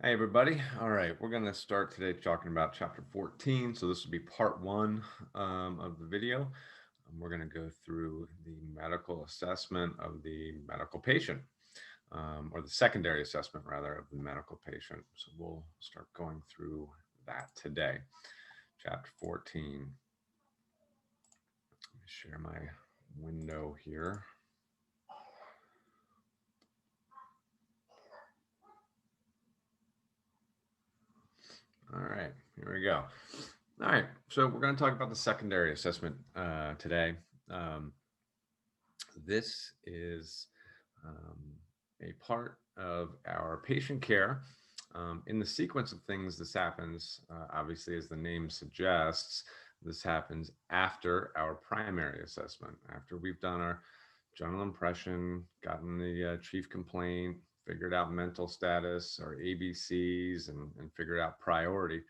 Hey everybody. All right, we're going to start today talking about chapter 14. So this will be part one of the video. We're going to go through the medical assessment of the medical patient, or the secondary assessment rather of the medical patient. So we'll start going through that today. Chapter 14. Let me share my window here. All right, here we go. All right, so we're going to talk about the secondary assessment today. Um, this is a part of our patient care. In the sequence of things, this happens, obviously, as the name suggests, this happens after our primary assessment, after we've done our general impression, gotten the chief complaint, figured out mental status, our ABCs, and figured out priority.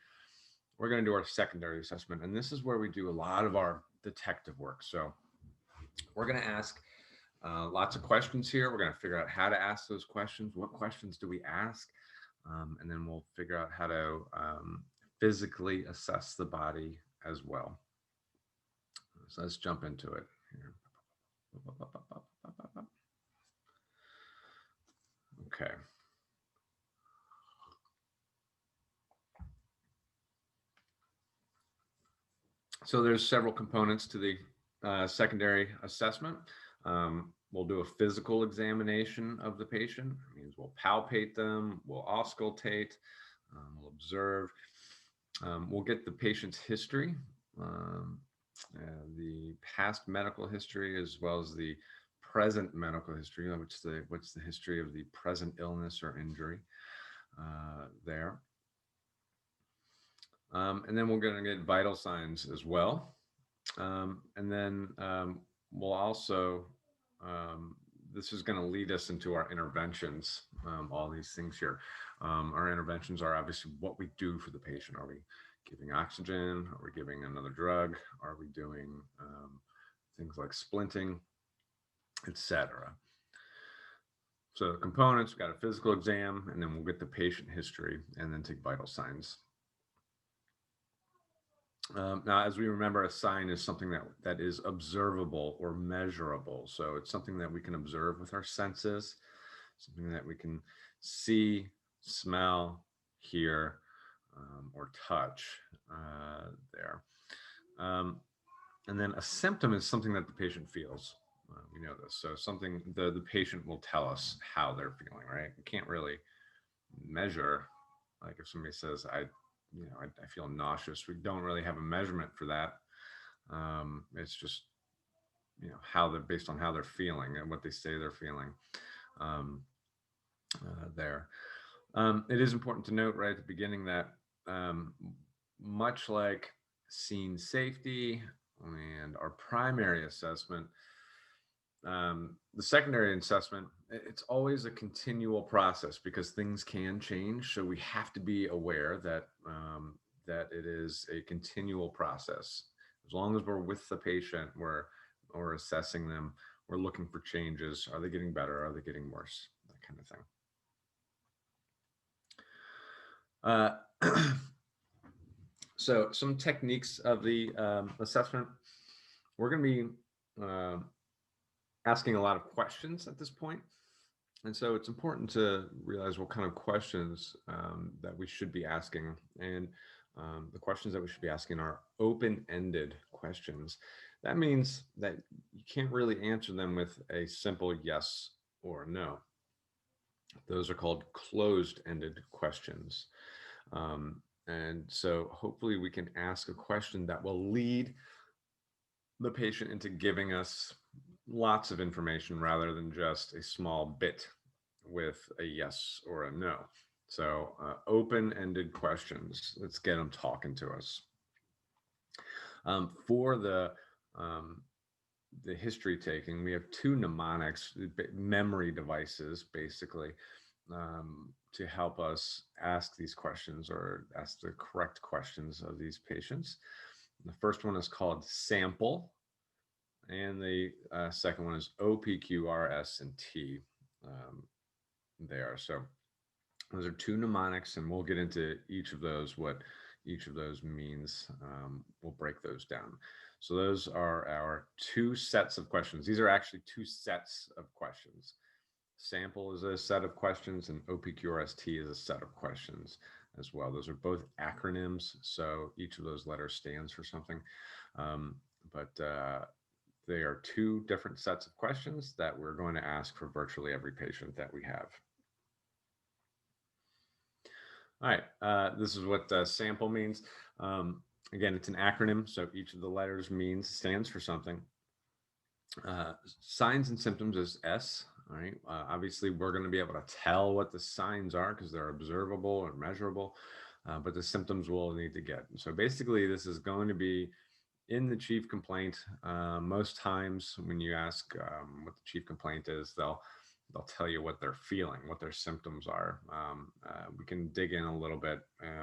We're going to do our secondary assessment. And this is where we do a lot of our detective work. So we're going to ask lots of questions here. We're going to figure out how to ask those questions. What questions do we ask? And then we'll figure out how to physically assess the body as well. So let's jump into it here. Okay. So there's several components to the secondary assessment. We'll do a physical examination of the patient. It means we'll palpate them, we'll auscultate, we'll observe. We'll get the patient's history, the past medical history, as well as the present medical history, what's the history of the present illness or injury there. And then we're going to get vital signs as well. And then we'll also, this is going to lead us into our interventions, all these things here. Our interventions are obviously what we do for the patient. Are we giving oxygen? Are we giving another drug? Are we doing things like splinting, etc.? So the components, we've got a physical exam, and then we'll get the patient history and then take vital signs. Now, as we remember, a sign is something that is observable or measurable. So it's something that we can observe with our senses, something that we can see, smell, hear, or touch there. And then a symptom is something that the patient feels. We know this. So something the patient will tell us how they're feeling, right? We can't really measure. Like if somebody says, I feel nauseous. We don't really have a measurement for that. It's just, how they're based on how they're feeling and what they say they're feeling there. It is important to note right at the beginning that much like scene safety and our primary assessment, the secondary assessment, it's always a continual process because things can change. So we have to be aware that that it is a continual process. As long as we're with the patient, we're assessing them, we're looking for changes. Are they getting better? Are they getting worse? That kind of thing. So some techniques of the assessment. We're going to be asking a lot of questions at this point. And so it's important to realize what kind of questions that we should be asking. And the questions that we should be asking are open-ended questions. That means that you can't really answer them with a simple yes or no. Those are called closed-ended questions. And so hopefully we can ask a question that will lead the patient into giving us lots of information rather than just a small bit with a yes or a no. So open-ended questions. Let's get them talking to us. For the history taking, we have two mnemonics, memory devices, basically, to help us ask these questions or ask the correct questions of these patients. The first one is called sample, and the second one is OPQRS and T. There. So Those are two mnemonics, and we'll get into each of those, what each of those means. We'll break those down. So those are our two sets of questions. These are actually two sets of questions. Sample is a set of questions, and OPQRST is a set of questions as well. Those are both acronyms, so each of those letters stands for something. But they are two different sets of questions that we're going to ask for virtually every patient that we have. All right, this is what sample means. Again, it's an acronym, so each of the letters stands for something. Signs and symptoms is S. All right, obviously we're going to be able to tell what the signs are because they're observable or measurable, but the symptoms we'll need to get. So basically, this is going to be in the chief complaint. Most times when you ask what the chief complaint is, they'll tell you what they're feeling, what their symptoms are. We can dig in a little bit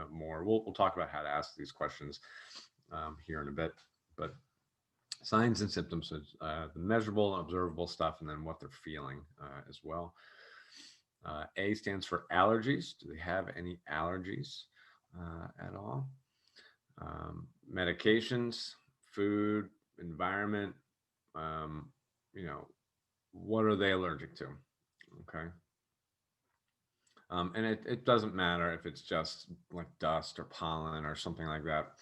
more. We'll talk about how to ask these questions here in a bit, but signs and symptoms, the measurable and observable stuff, and then what they're feeling as well. A stands for allergies. Do they have any allergies at all? Medications, food, environment, what are they allergic to? Okay. And it doesn't matter if it's just like dust or pollen or something like that.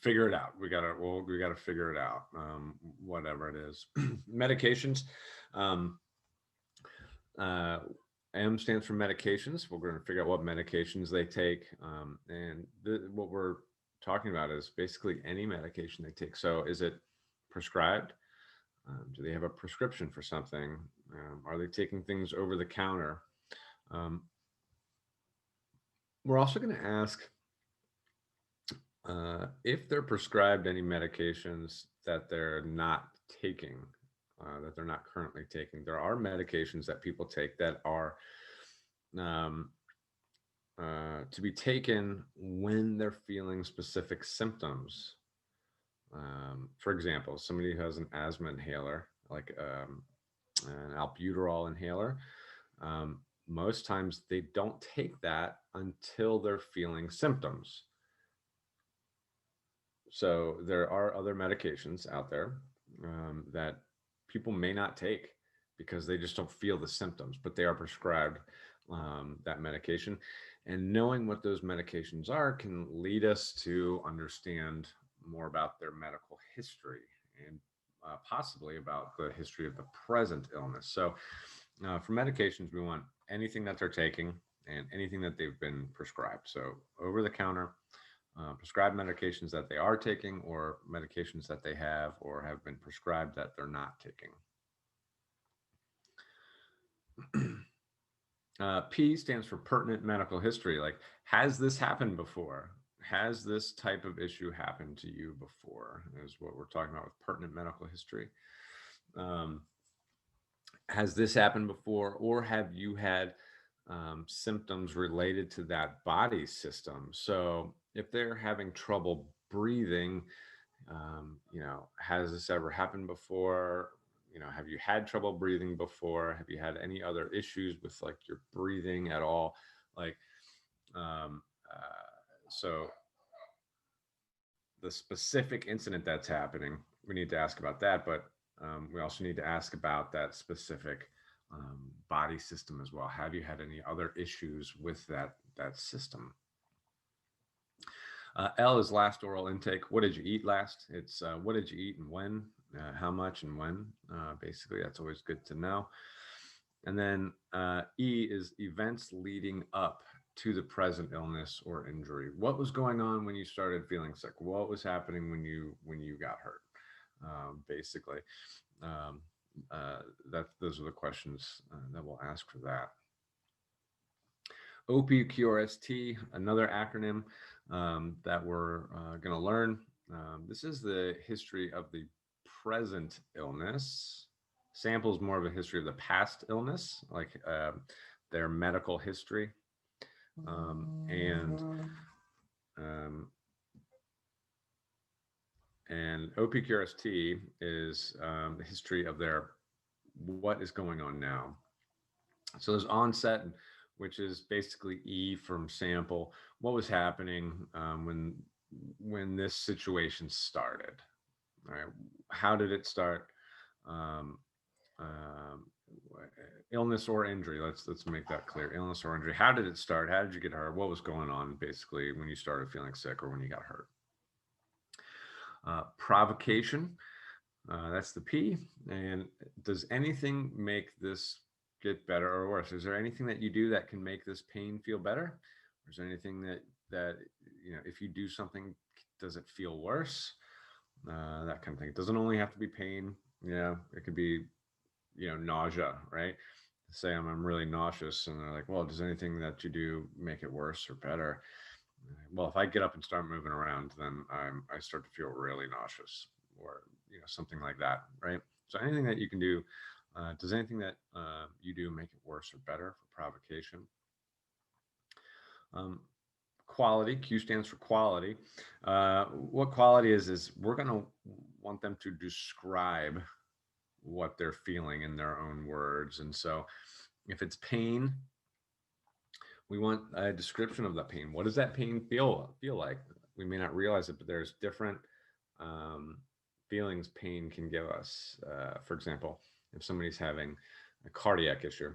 Figure it out. We gotta figure it out. Whatever it is. Medications. M stands for medications. We're going to figure out what medications they take. And what we're talking about is basically any medication they take. So is it prescribed? Do they have a prescription for something? Are they taking things over the counter? We're also going to ask if they're prescribed any medications that they're not taking, that they're not currently taking. There are medications that people take that are to be taken when they're feeling specific symptoms. For example, somebody who has an asthma inhaler, like an albuterol inhaler, most times they don't take that until they're feeling symptoms. So there are other medications out there that people may not take because they just don't feel the symptoms, but they are prescribed that medication. And knowing what those medications are can lead us to understand more about their medical history and possibly about the history of the present illness. So for medications, we want anything that they're taking and anything that they've been prescribed. So over the counter, prescribed medications that they are taking, or medications that they have or have been prescribed that they're not taking. P stands for pertinent medical history. Like, has this happened before? Has this type of issue happened to you before? Is what we're talking about with pertinent medical history. Has this happened before, or have you had symptoms related to that body system? So if they're having trouble breathing, has this ever happened before? Have you had trouble breathing before? Have you had any other issues with like your breathing at all? Like, so the specific incident that's happening, we need to ask about that, but we also need to ask about that specific body system as well. Have you had any other issues with that system? L is last oral intake. What did you eat last? It's what did you eat and when, how much and when. Basically, that's always good to know. And then E is events leading up to the present illness or injury. What was going on when you started feeling sick? What was happening when you got hurt? Basically, those are the questions that we'll ask for that. OPQRST, another acronym that we're going to learn. This is the history of the present illness. Sample is more of a history of the past illness, like their medical history. And OPQRST is the history of their what is going on now. So there's onset, which is basically E from sample. What was happening when this situation started? All right, how did it start? Um, um, Illness or injury. Let's make that clear. Illness or injury. How did it start? How did you get hurt? What was going on basically when you started feeling sick or when you got hurt? Provocation. That's the P. And does anything make this get better or worse? Is there anything that you do that can make this pain feel better? Or is there anything that if you do something, does it feel worse? That kind of thing. It doesn't only have to be pain. It could be nausea, right? Say I'm really nauseous, and they're like, well, does anything that you do make it worse or better? Well, if I get up and start moving around, then I start to feel really nauseous, or something like that, right? So anything that you can do, does anything that you do make it worse or better for provocation? Um, Quality. Q stands for quality. What quality is we're going to want them to describe what they're feeling in their own words. And so if it's pain, we want a description of that pain. What does that pain feel like? We may not realize it, but there's different um, feelings pain can give us. For example, if somebody's having a cardiac issue,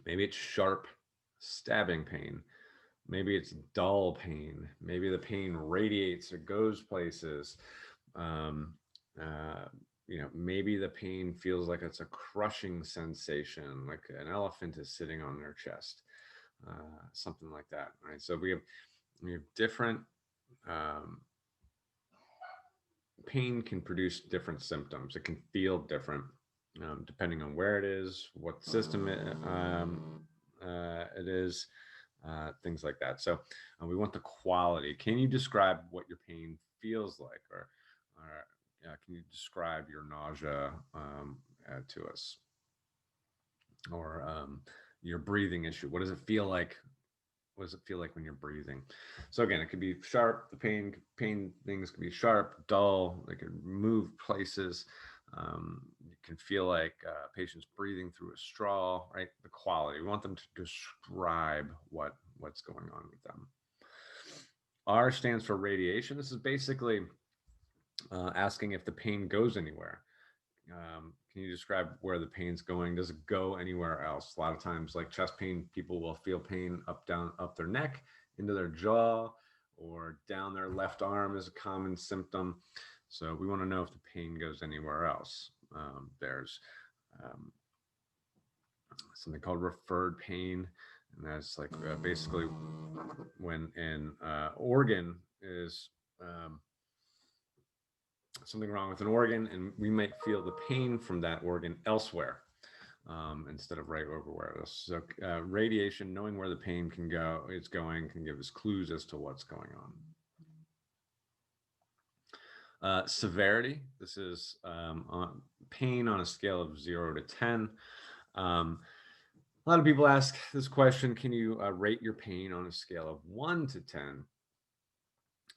maybe it's sharp stabbing pain. Maybe it's dull pain. Maybe the pain radiates or goes places. Um, uh, maybe the pain feels like it's a crushing sensation, like an elephant is sitting on their chest, something like that. Right. So we have different. Um, Pain can produce different symptoms. It can feel different depending on where it is, what system it is, things like that. So we want the quality. Can you describe what your pain feels like, or can you describe your nausea to us, or your breathing issue? What does it feel like? What does it feel like when you're breathing? So again, it could be sharp. The pain things can be sharp, dull. They can move places. You can feel like patients breathing through a straw. Right, the quality. We want them to describe what's going on with them. R stands for radiation. This is basically asking if the pain goes anywhere. Can you describe where the pain's going? Does it go anywhere else? A lot of times, like chest pain, people will feel pain up their neck, into their jaw, or down their left arm is a common symptom. So we want to know if the pain goes anywhere else. There's um, something called referred pain, and that's like basically when an organ is something wrong with an organ, and we might feel the pain from that organ elsewhere instead of right over where it is. So radiation, knowing where the pain is going, can give us clues as to what's going on. Severity. This is on pain on a scale of 0 to 10. A lot of people ask this question: can you rate your pain on a scale of 1 to 10?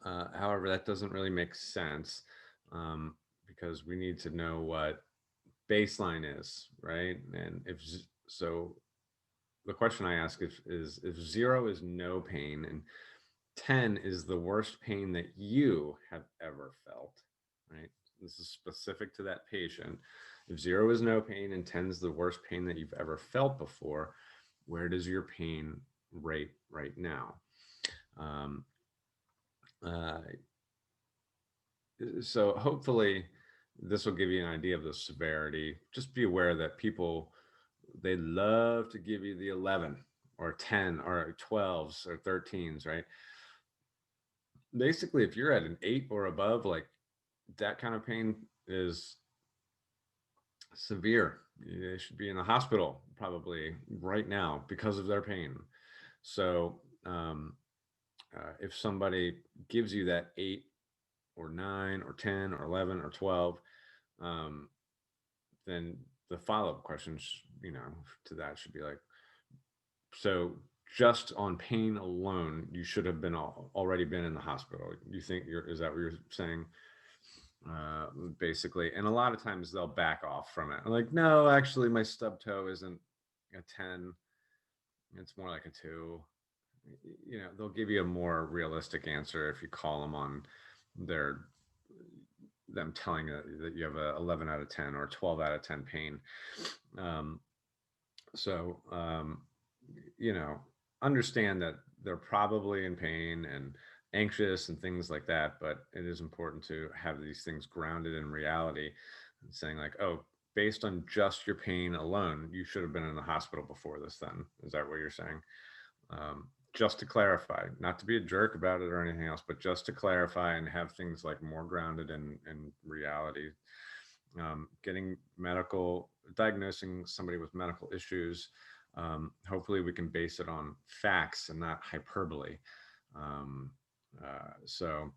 However, that doesn't really make sense because we need to know what baseline is, right? And so, the question I ask is if 0 is no pain and 10 is the worst pain that you have ever felt, right? This is specific to that patient. If 0 is no pain and 10 is the worst pain that you've ever felt before, where does your pain rate right now? Um, uh, so hopefully this will give you an idea of the severity. Just be aware that people, they love to give you the 11 or 10 or 12s or 13s, right? Basically, if you're at an 8 or above, like that kind of pain is severe. They should be in the hospital probably right now because of their pain. So if somebody gives you that 8 or 9 or 10 or 11 or 12, um, then the follow-up questions, to that should be like, so just on pain alone, you should have been already been in the hospital. You think is that what you're saying? Basically, and a lot of times they'll back off from it. Like, no, actually, my stub toe isn't a 10, it's more like a 2. They'll give you a more realistic answer if you call them on their them telling you that you have a 11 out of 10 or 12 out of 10 pain. Um, so, you know, understand that they're probably in pain and anxious and things like that, but it is important to have these things grounded in reality and saying, like, oh, based on just your pain alone, you should have been in the hospital before this, then. Is that what you're saying? Just to clarify, not to be a jerk about it or anything else, but just to clarify and have things like more grounded in reality. Getting medical, diagnosing somebody with medical issues. Hopefully, we can base it on facts and not hyperbole. Um, so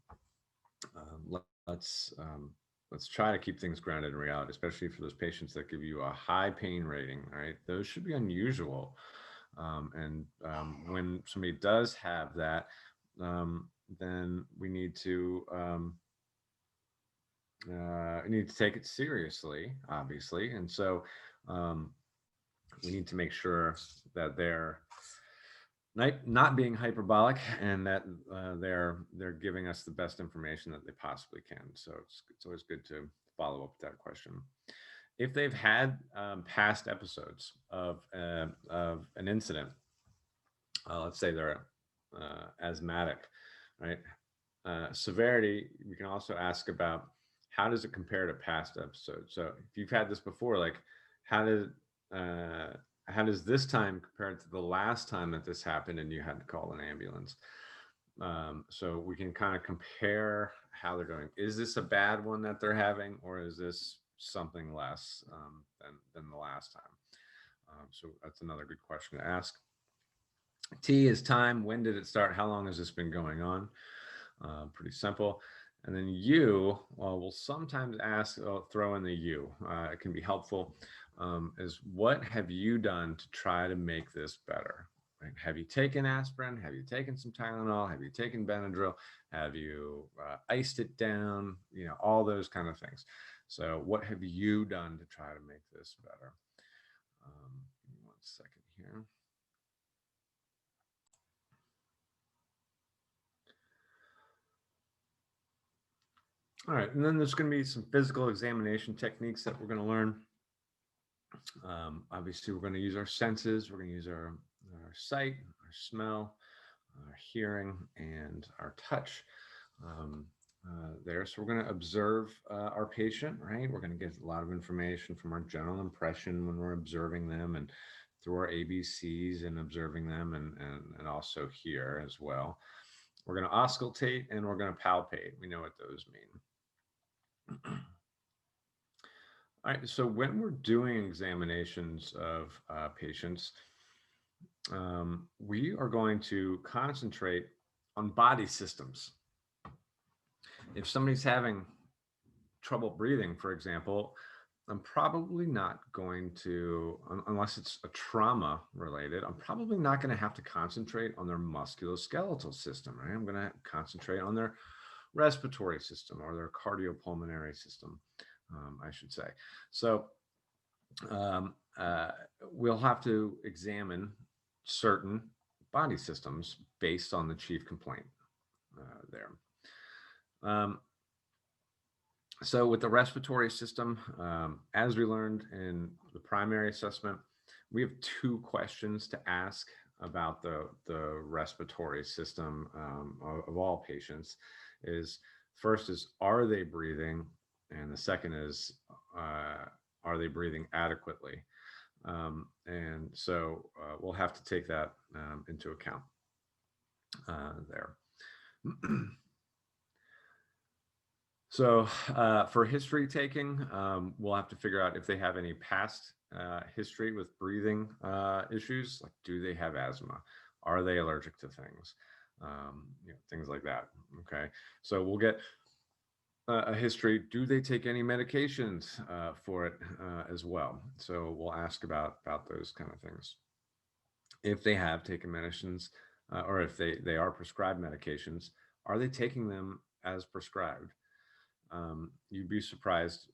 let's try to keep things grounded in reality, especially for those patients that give you a high pain rating. Right, those should be unusual. When somebody does have that, then we need to take it seriously, obviously. And so um, we need to make sure that they're not being hyperbolic and that they're giving us the best information that they possibly can. So it's always good to follow up with that question. If they've had past episodes of an incident, let's say they're asthmatic, right? Severity, we can also ask about how does it compare to past episodes. So if you've had this before, like how did how does this time compare to the last time that this happened and you had to call an ambulance? So we can kind of compare how they're doing. Is this a bad one that they're having, or is this something less than the last time? So that's another good question to ask. T is time. When did it start? How long has this been going on? Pretty simple. And then U, well, we'll sometimes ask, throw in the U. It can be helpful. Is what have you done to try to make this better? Right? Have you taken aspirin? Have you taken some Tylenol? Have you taken Benadryl? Have you iced it down? All those kind of things. So what have you done to try to make this better? Give me 1 second here. All right, and then there's going to be some physical examination techniques that we're going to learn. Obviously, we're going to use our senses. We're going to use our sight, our smell, our hearing, and our touch there. So we're going to observe our patient, right? We're going to get a lot of information from our general impression when we're observing them and through our ABCs and observing them and also here as well. We're going to auscultate and we're going to palpate. We know what those mean. All right, so when we're doing examinations of patients, we are going to concentrate on body systems. If somebody's having trouble breathing, for example, I'm probably not going to, unless it's a trauma related, I'm probably not going to have to concentrate on their musculoskeletal system, right? I'm going to concentrate on their respiratory system or their cardiopulmonary system, I should say. So we'll have to examine certain body systems based on the chief complaint there. So with the respiratory system, as we learned in the primary assessment, we have 2 questions to ask about the respiratory system of all patients. First is, are they breathing? And the second is, are they breathing adequately? And so we'll have to take that into account there. So for history taking, we'll have to figure out if they have any past history with breathing issues, like do they have asthma? Are they allergic to things? Things like that. Okay, so we'll get a history. Do they take any medications for it as well? So we'll ask about those kind of things. If they have taken medicines or if they are prescribed medications, are they taking them as prescribed? You'd be surprised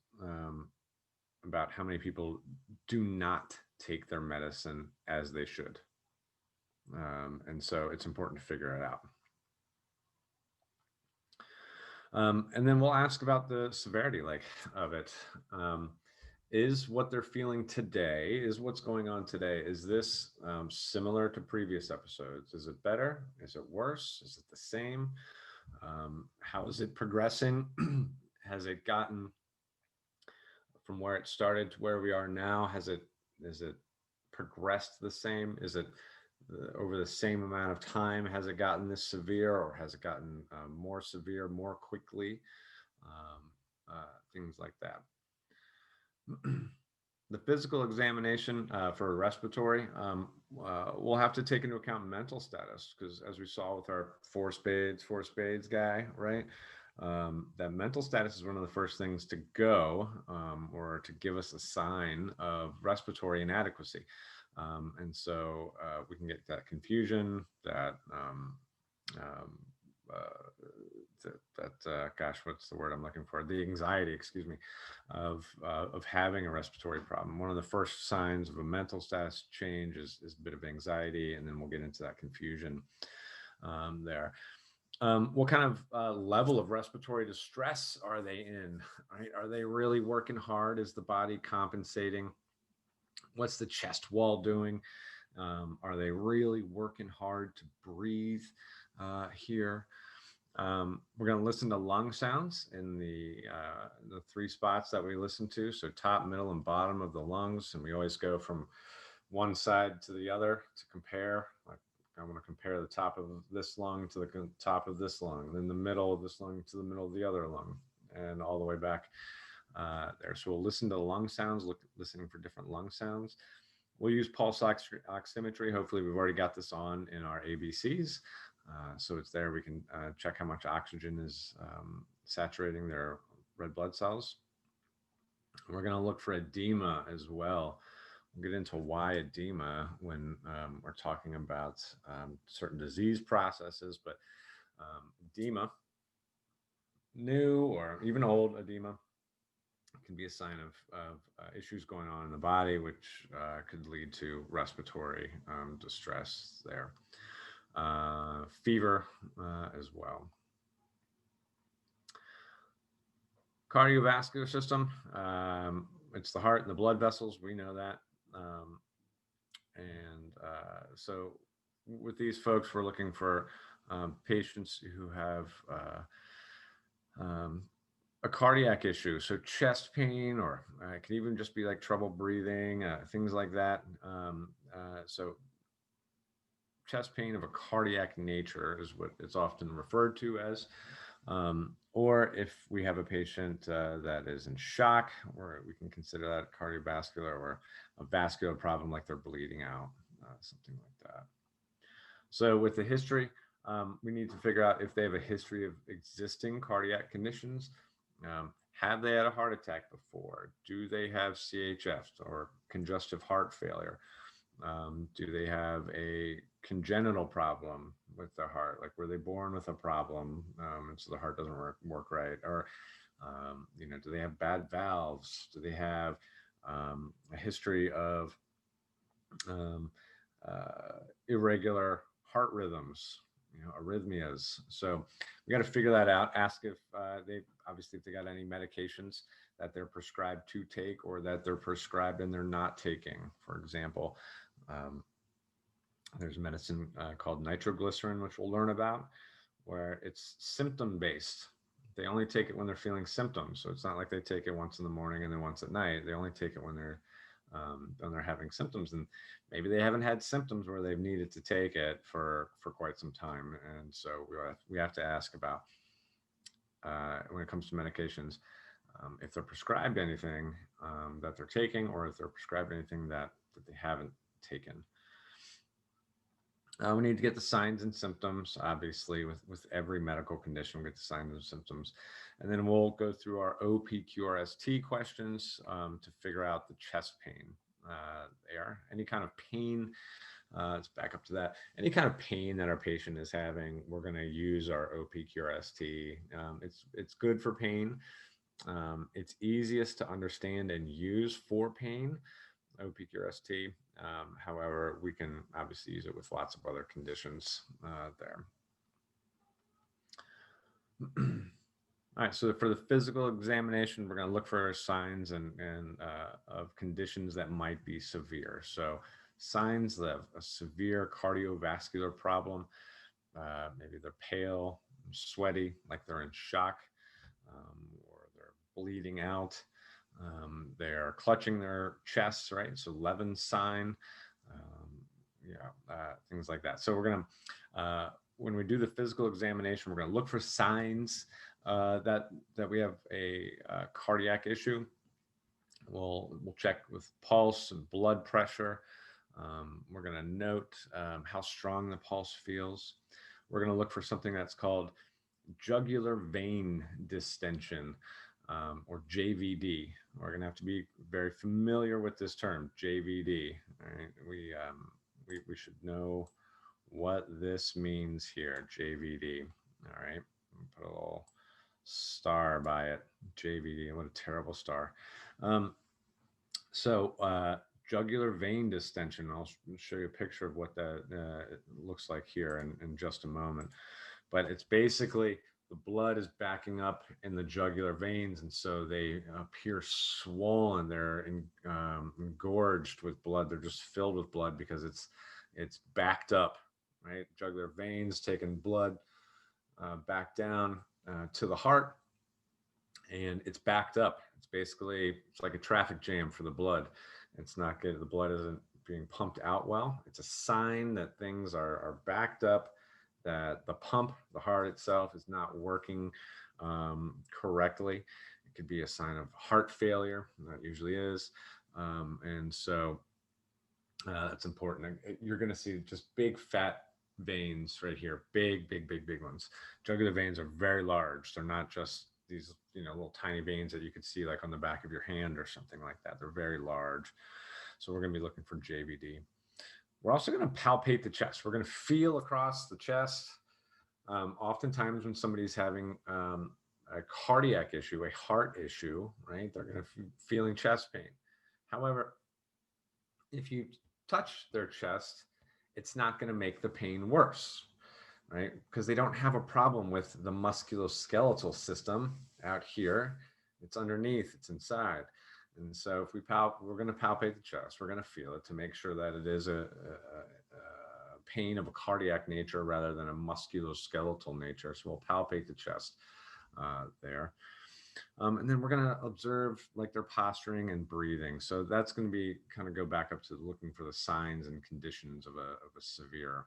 about how many people do not take their medicine as they should. And so it's important to figure it out. And then we'll ask about the severity of it. Is what they're feeling today, is what's going on today, is this similar to previous episodes? Is it better? Is it worse? Is it the same? How is it progressing? Has it gotten from where it started to where we are now? Is it progressed the same? Is it over the same amount of time? Has it gotten this severe, or has it gotten more severe more quickly? Things like that. The physical examination for respiratory, we'll have to take into account mental status, because as we saw with our four spades guy, right? That mental status is one of the first things to go, or to give us a sign of respiratory inadequacy. And so we can get that confusion, that gosh, what's the word I'm looking for? The anxiety, excuse me, of having a respiratory problem. One of the first signs of a mental status change is a bit of anxiety, and then we'll get into that confusion there. What kind of level of respiratory distress are they in? Right? Are they really working hard? Is the body compensating? What's the chest wall doing? Are they really working hard to breathe here? We're going to listen to lung sounds in the 3 spots that we listen to. So top, middle, and bottom of the lungs. And we always go from one side to the other to compare. Like, I want to compare the top of this lung to the top of this lung, then the middle of this lung to the middle of the other lung, and all the way back there. So we'll listen to the lung sounds, listening for different lung sounds. We'll use pulse oximetry. Hopefully we've already got this on in our ABCs. So it's there. We can check how much oxygen is saturating their red blood cells. We're going to look for edema as well. We'll get into why edema when we're talking about certain disease processes, but edema, new or even old edema, can be a sign of issues going on in the body, which could lead to respiratory distress there. Fever as well. Cardiovascular system, it's the heart and the blood vessels. We know that. So with these folks, we're looking for patients who have a cardiac issue, so chest pain, or it could even just be like trouble breathing, things like that. So chest pain of a cardiac nature is what it's often referred to as. Or if we have a patient that is in shock, or we can consider that cardiovascular or a vascular problem, like they're bleeding out, something like that. So with the history, we need to figure out if they have a history of existing cardiac conditions. Have they had a heart attack before? Do they have CHF or congestive heart failure? Do they have a congenital problem with their heart? Like, were they born with a problem, and so the heart doesn't work right? Or, do they have bad valves? Do they have a history of irregular heart rhythms, arrhythmias? So we got to figure that out. Ask if if they got any medications that they're prescribed to take, or that they're prescribed and they're not taking. For example, there's a medicine called nitroglycerin, which we'll learn about, where it's symptom based. They only take it when they're feeling symptoms. So it's not like they take it once in the morning and then once at night. They only take it when they're having symptoms, and maybe they haven't had symptoms where they've needed to take it for quite some time. And so we have to ask about when it comes to medications, if they're prescribed anything that they're taking, or if they're prescribed anything that they haven't taken. We need to get the signs and symptoms. Obviously, with every medical condition, we get the signs and symptoms. And then we'll go through our OPQRST questions to figure out the chest pain there. Any kind of pain, let's back up to that. Any kind of pain that our patient is having, we're going to use our OPQRST. It's good for pain. It's easiest to understand and use for pain. OPQRST. However, we can obviously use it with lots of other conditions there. All right, so for the physical examination, we're going to look for signs and of conditions that might be severe. So signs of a severe cardiovascular problem, maybe they're pale, sweaty, like they're in shock, or they're bleeding out. They're clutching their chests, right? So Levin's sign, things like that. So we're going to, when we do the physical examination, we're going to look for signs that we have a cardiac issue. We'll check with pulse and blood pressure. We're going to note how strong the pulse feels. We're going to look for something that's called jugular vein distension, or JVD. We're going to have to be very familiar with this term, JVD. All right? We should know what this means here, JVD. All right, put a little star by it, JVD. What a terrible star. Jugular vein distension. I'll show you a picture of what that looks like here in just a moment. But it's basically the blood is backing up in the jugular veins, and so they appear swollen. They're engorged with blood. They're just filled with blood because it's backed up, right? Jugular veins taking blood back down to the heart, and it's backed up. It's like a traffic jam for the blood. It's not good. The blood isn't being pumped out well. It's a sign that things are backed up, that the pump, the heart itself, is not working correctly. It could be a sign of heart failure. That usually is. And so that's important. You're going to see just big fat veins right here, big ones. Jugular veins are very large. They're not just these, little tiny veins that you could see like on the back of your hand or something like that. They're very large. So we're going to be looking for JVD. We're also going to palpate the chest. We're going to feel across the chest. Oftentimes when somebody's having a cardiac issue, a heart issue, right, they're going to feeling chest pain. However, if you touch their chest, it's not going to make the pain worse, right? Because they don't have a problem with the musculoskeletal system out here. It's underneath, it's inside. And so if we're going to palpate the chest, we're going to feel it to make sure that it is a pain of a cardiac nature rather than a musculoskeletal nature. So we'll palpate the chest there. And then we're going to observe like their posturing and breathing. So that's going to be kind of go back up to looking for the signs and conditions of a severe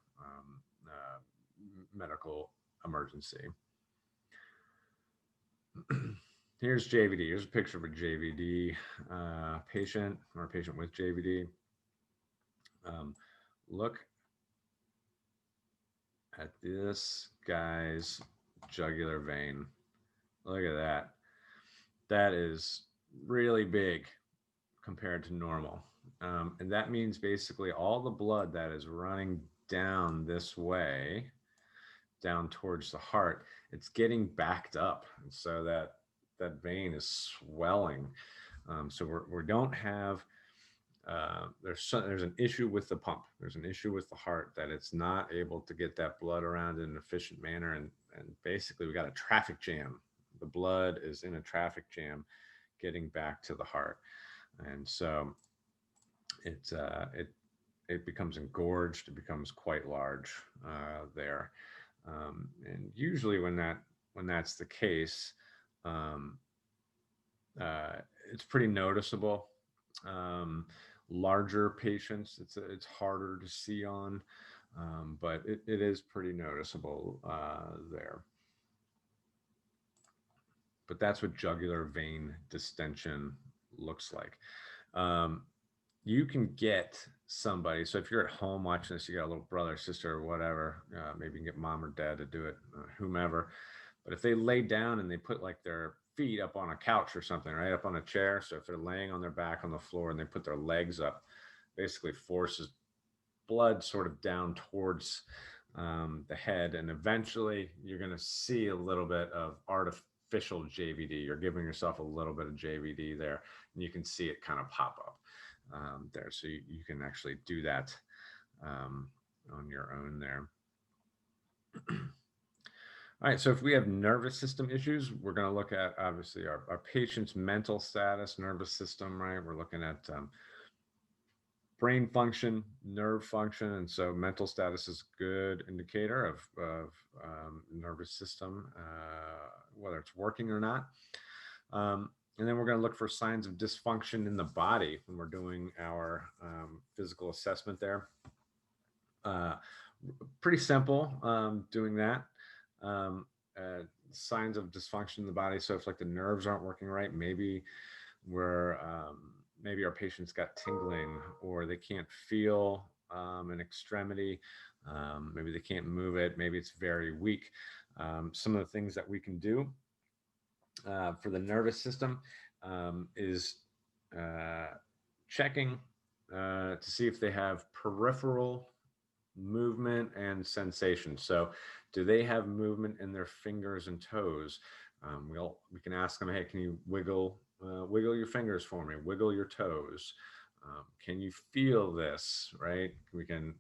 medical emergency. Here's JVD. Here's a picture of a JVD patient or a patient with JVD. Look at this guy's jugular vein. Look at that. That is really big compared to normal. And that means basically all the blood that is running down this way, down towards the heart, it's getting backed up. And so that vein is swelling. So we don't have, there's an issue with the pump. There's an issue with the heart that it's not able to get that blood around in an efficient manner. And basically we got a traffic jam. The blood is in a traffic jam getting back to the heart. And so it becomes engorged. It becomes quite large there. And usually when that's the case, it's pretty noticeable. Larger patients, it's harder to see on, but it is pretty noticeable there. But that's what jugular vein distension looks like. You can get somebody, so if you're at home watching this, you got a little brother, sister, or whatever, maybe you can get mom or dad to do it, whomever. But if they lay down and they put like their feet up on a couch or something, right, up on a chair. So if they're laying on their back on the floor and they put their legs up, basically forces blood sort of down towards the head. And eventually you're going to see a little bit of artificial JVD. You're giving yourself a little bit of JVD there, and you can see it kind of pop up. there. So you can actually do that on your own there. All right, so if we have nervous system issues, we're going to look at obviously our patient's mental status, nervous system, right? We're looking at brain function, nerve function, and so mental status is a good indicator of nervous system, whether it's working or not. And then we're going to look for signs of dysfunction in the body when we're doing our physical assessment there. Uh, Pretty simple doing that. Um, Signs of dysfunction in the body. So if like the nerves aren't working right, maybe we're maybe our patient's got tingling or they can't feel an extremity. Maybe they can't move it. Maybe it's very weak. Some of the things that we can do for the nervous system is uh, checking to see if they have peripheral movement and sensation. So, do they have movement in their fingers and toes? We can ask them, hey, can you wiggle your fingers for me? Wiggle your toes. Can you feel this? Right? We can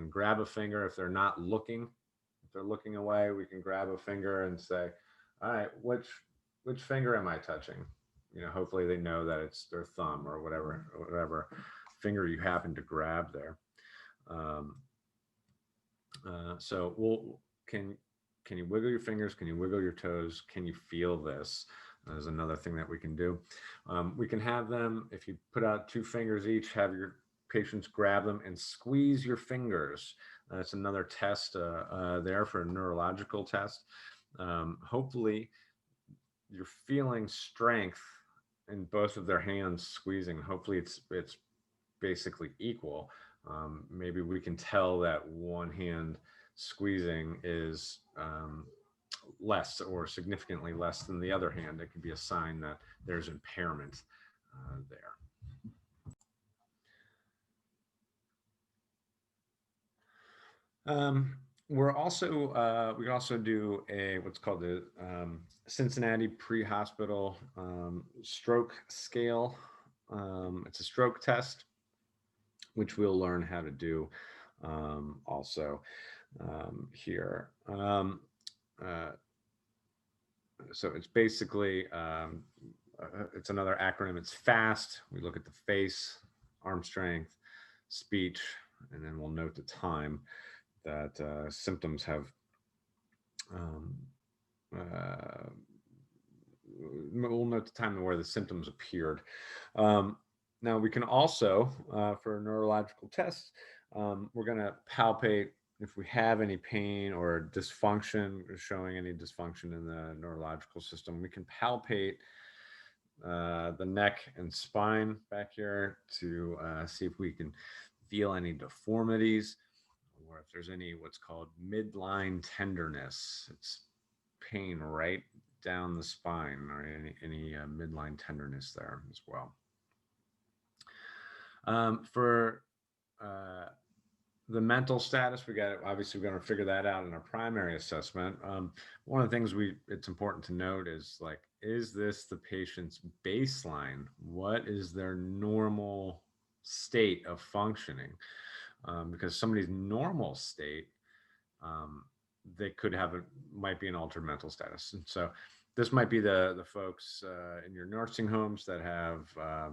grab a finger if they're not looking. If they're looking away, we can grab a finger and say, all right, which finger am I touching? Hopefully they know that it's their thumb or whatever finger you happen to grab there. Um, so can you wiggle your fingers? Can you wiggle your toes? Can you feel this? There's another thing that we can do. We can have them, if you put out two fingers each, have your patients grab them and squeeze your fingers. That's another test there for a neurological test. Hopefully, you're feeling strength in both of their hands squeezing. Hopefully, it's basically equal. Maybe we can tell that one hand squeezing is less or significantly less than the other hand. It could be a sign that there's impairment there. We can also do a what's called the Cincinnati Pre-Hospital Stroke Scale. It's a stroke test, which we'll learn how to do also here. Uh, so it's basically it's another acronym. It's FAST. We look at the face, arm strength, speech, and then we'll note the time that symptoms have um, uh, we'll note the time where the symptoms appeared. Now we can also, for neurological tests, we're going to palpate if we have any pain or dysfunction, or showing any dysfunction in the neurological system. We can palpate the neck and spine back here to see if we can feel any deformities or if there's any what's called midline tenderness. It's pain right down the spine or any midline tenderness there as well. For the mental status, we got obviously we're going to figure that out in our primary assessment. One of the things it's important to note is like, is this the patient's baseline? What is their normal state of functioning? Because somebody's normal state, they could might be an altered mental status, and so this might be the folks in your nursing homes that have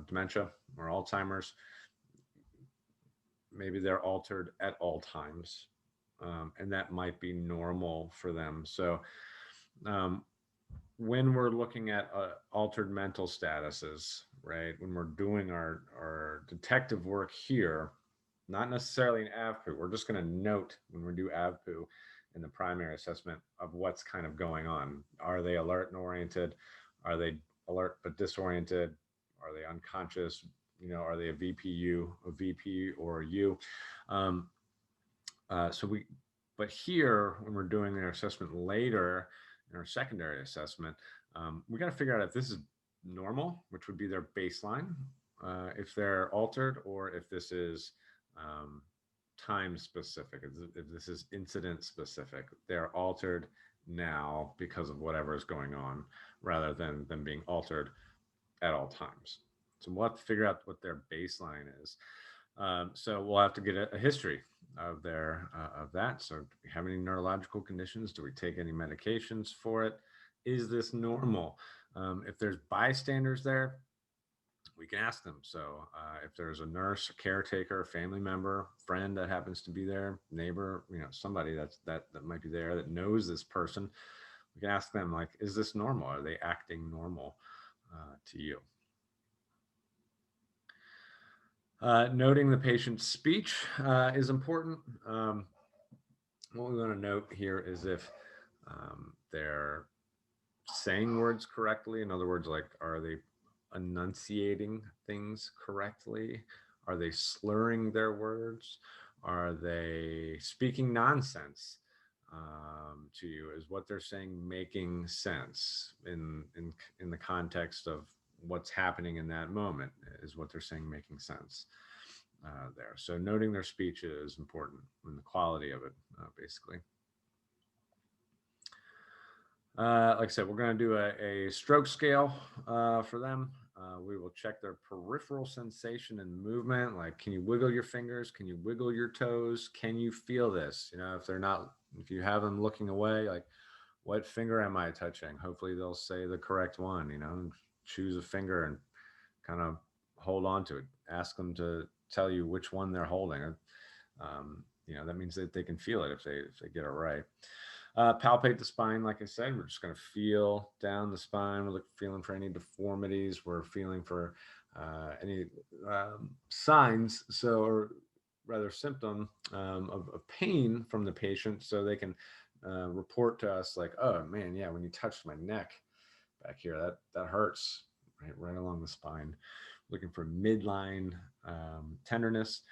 dementia or Alzheimer's. Maybe they're altered at all times, and that might be normal for them. So when we're looking at altered mental statuses, right, when we're doing our detective work here, not necessarily an AVPU, we're just going to note when we do AVPU in the primary assessment of what's kind of going on. Are they alert and oriented? Are they alert but disoriented? Are they unconscious? Are they a VPU, a VP, or a U? But here, when we're doing our assessment later in our secondary assessment, we got to figure out if this is normal, which would be their baseline, if they're altered, or if this is time specific, if this is incident specific. They're altered now because of whatever is going on, rather than them being altered at all times. So we'll have to figure out what their baseline is. So we'll have to get a history of their of that. So do we have any neurological conditions? Do we take any medications for it? Is this normal? If there's bystanders there, we can ask them. So if there's a nurse, a caretaker, a family member, friend that happens to be there, neighbor, somebody that might be there that knows this person, we can ask them, like, is this normal? Are they acting normal to you? Noting the patient's speech is important. What we want to note here is if they're saying words correctly. In other words, like, are they enunciating things correctly? Are they slurring their words? Are they speaking nonsense to you? Is what they're saying making sense in the context of what's happening in that moment? Is what they're saying making sense there? So noting their speech is important, and the quality of it, basically. Like I said, we're going to do a stroke scale for them. We will check their peripheral sensation and movement. Like, can you wiggle your fingers? Can you wiggle your toes? Can you feel this? If you have them looking away, like, what finger am I touching? Hopefully they'll say the correct one, choose a finger and kind of hold on to it. Ask them to tell you which one they're holding. That means that they can feel it if they get it right. Palpate the spine. Like I said, we're just going to feel down the spine. We're feeling for any deformities. We're feeling for any signs, or rather symptom of pain from the patient, so they can report to us, like, oh man, yeah, when you touched my neck back here, that hurts, right along the spine. Looking for midline tenderness.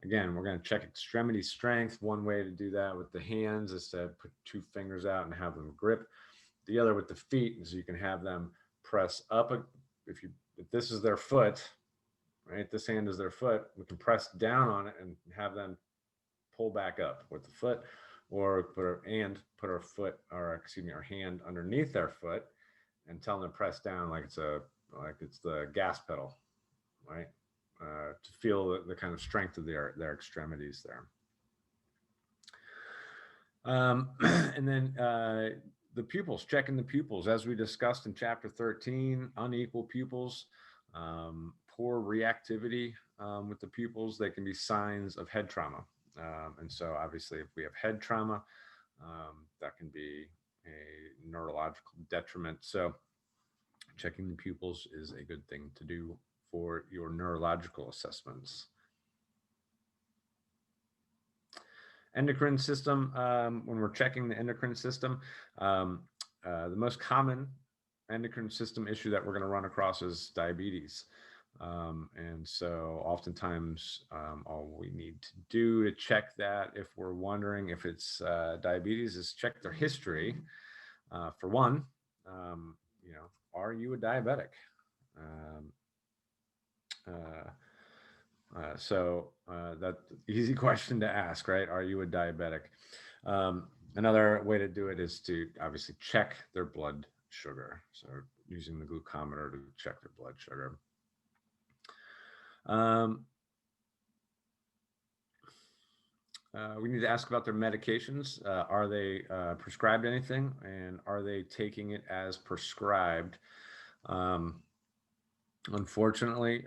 Again, we're going to check extremity strength. One way to do that with the hands is to put two fingers out and have them grip. The other with the feet is you can have them press up. If this is their foot, right? This hand is their foot. We can press down on it and have them pull back up with the foot, or put our hand underneath their foot and tell them to press down like it's the gas pedal, right? To feel the kind of strength of their extremities there. And then the pupils, checking the pupils, as we discussed in chapter 13, unequal pupils, poor reactivity with the pupils, they can be signs of head trauma. And so obviously if we have head trauma, that can be a neurological detriment. So checking the pupils is a good thing to do for your neurological assessments. Endocrine system, when we're checking the endocrine system, the most common endocrine system issue that we're going to run across is diabetes. And so oftentimes all we need to do to check that, if we're wondering if it's diabetes, is check their history. For one, are you a diabetic? So that's easy question to ask, right? Are you a diabetic? Another way to do it is to obviously check their blood sugar. So using the glucometer to check their blood sugar. We need to ask about their medications. Are they prescribed anything, and are they taking it as prescribed? Unfortunately,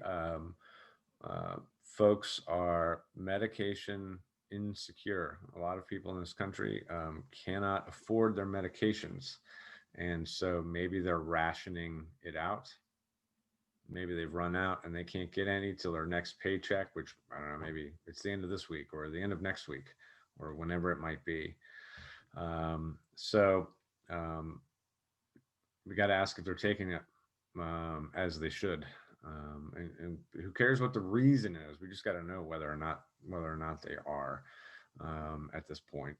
folks are medication insecure. A lot of people in this country cannot afford their medications. And so maybe they're rationing it out. Maybe they've run out and they can't get any till their next paycheck, which, I don't know, maybe it's the end of this week or the end of next week or whenever it might be. We got to ask if they're taking it as they should. And who cares what the reason is? We just got to know whether or not they are at this point.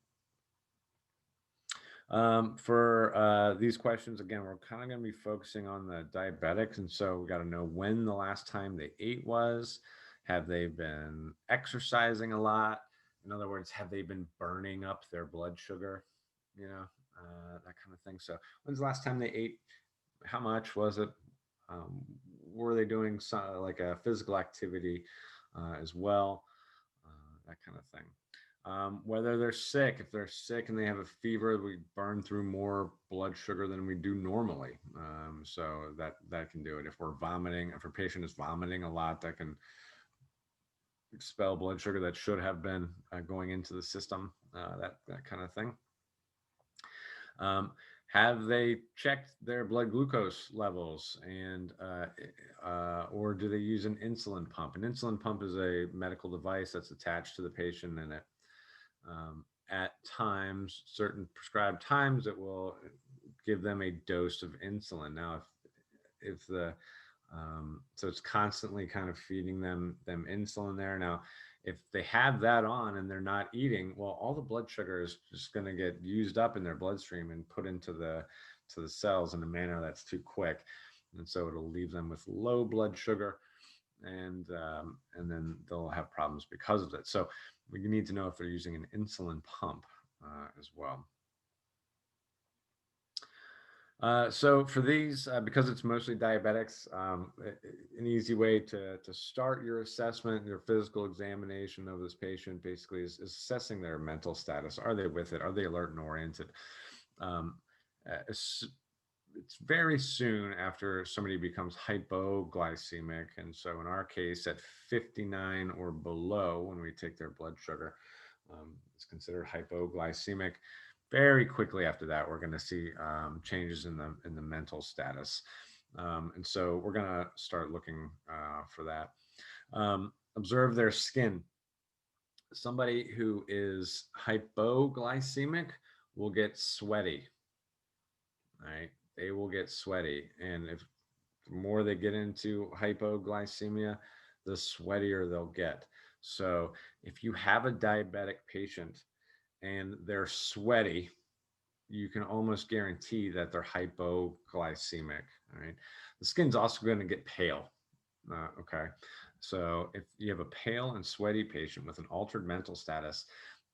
For these questions, again, we're kind of going to be focusing on the diabetics, and so we got to know when the last time they ate was. Have they been exercising a lot? In other words, have they been burning up their blood sugar? That kind of thing. So when's the last time they ate? How much was it? were they doing like a physical activity as well, that kind of thing. Whether they're sick, if they're sick and they have a fever, we burn through more blood sugar than we do normally. So that can do it. If we're vomiting, if a patient is vomiting a lot, that can expel blood sugar that should have been going into the system, that kind of thing. Um, have they checked their blood glucose levels, and or do they use an insulin pump? An insulin pump is a medical device that's attached to the patient, and it at times, certain prescribed times, it will give them a dose of insulin. Now, if the so it's constantly kind of feeding them insulin there. Now, if they have that on and they're not eating, well, all the blood sugar is just going to get used up in their bloodstream and put into the cells in a manner that's too quick, and so it'll leave them with low blood sugar, and then they'll have problems because of it. So we need to know if they're using an insulin pump as well. So for these, because it's mostly diabetics, an easy way to start your assessment, your physical examination of this patient basically is assessing their mental status. Are they with it? Are they alert and oriented? It's very soon after somebody becomes hypoglycemic. And so in our case, at 59 or below, when we take their blood sugar, it's considered hypoglycemic. Very quickly after that, we're going to see changes in the mental status, and so we're going to start looking for that. Observe their skin. Somebody who is hypoglycemic will get sweaty. Right, they will get sweaty, and if the more they get into hypoglycemia, the sweatier they'll get. So if you have a diabetic patient and they're sweaty, you can almost guarantee that they're hypoglycemic. Right, the skin's also going to get pale. Okay, so if you have a pale and sweaty patient with an altered mental status,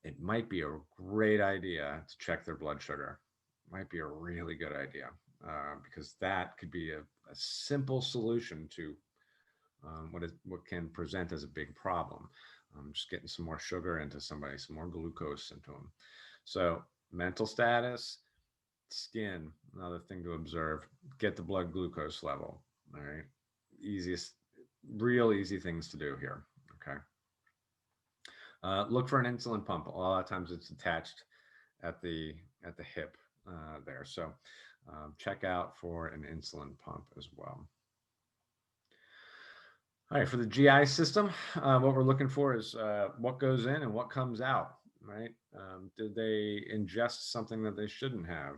it might be a great idea to check their blood sugar. Might be a really good idea, because that could be a simple solution to what can present as a big problem. Just getting some more sugar into somebody, some more glucose into them. So mental status, skin, another thing to observe. Get the blood glucose level. All right, real easy things to do here. Okay. Look for an insulin pump. A lot of times it's attached at the hip there. So check out for an insulin pump as well. All right, for the GI system, what we're looking for is what goes in and what comes out, right? Did they ingest something that they shouldn't have?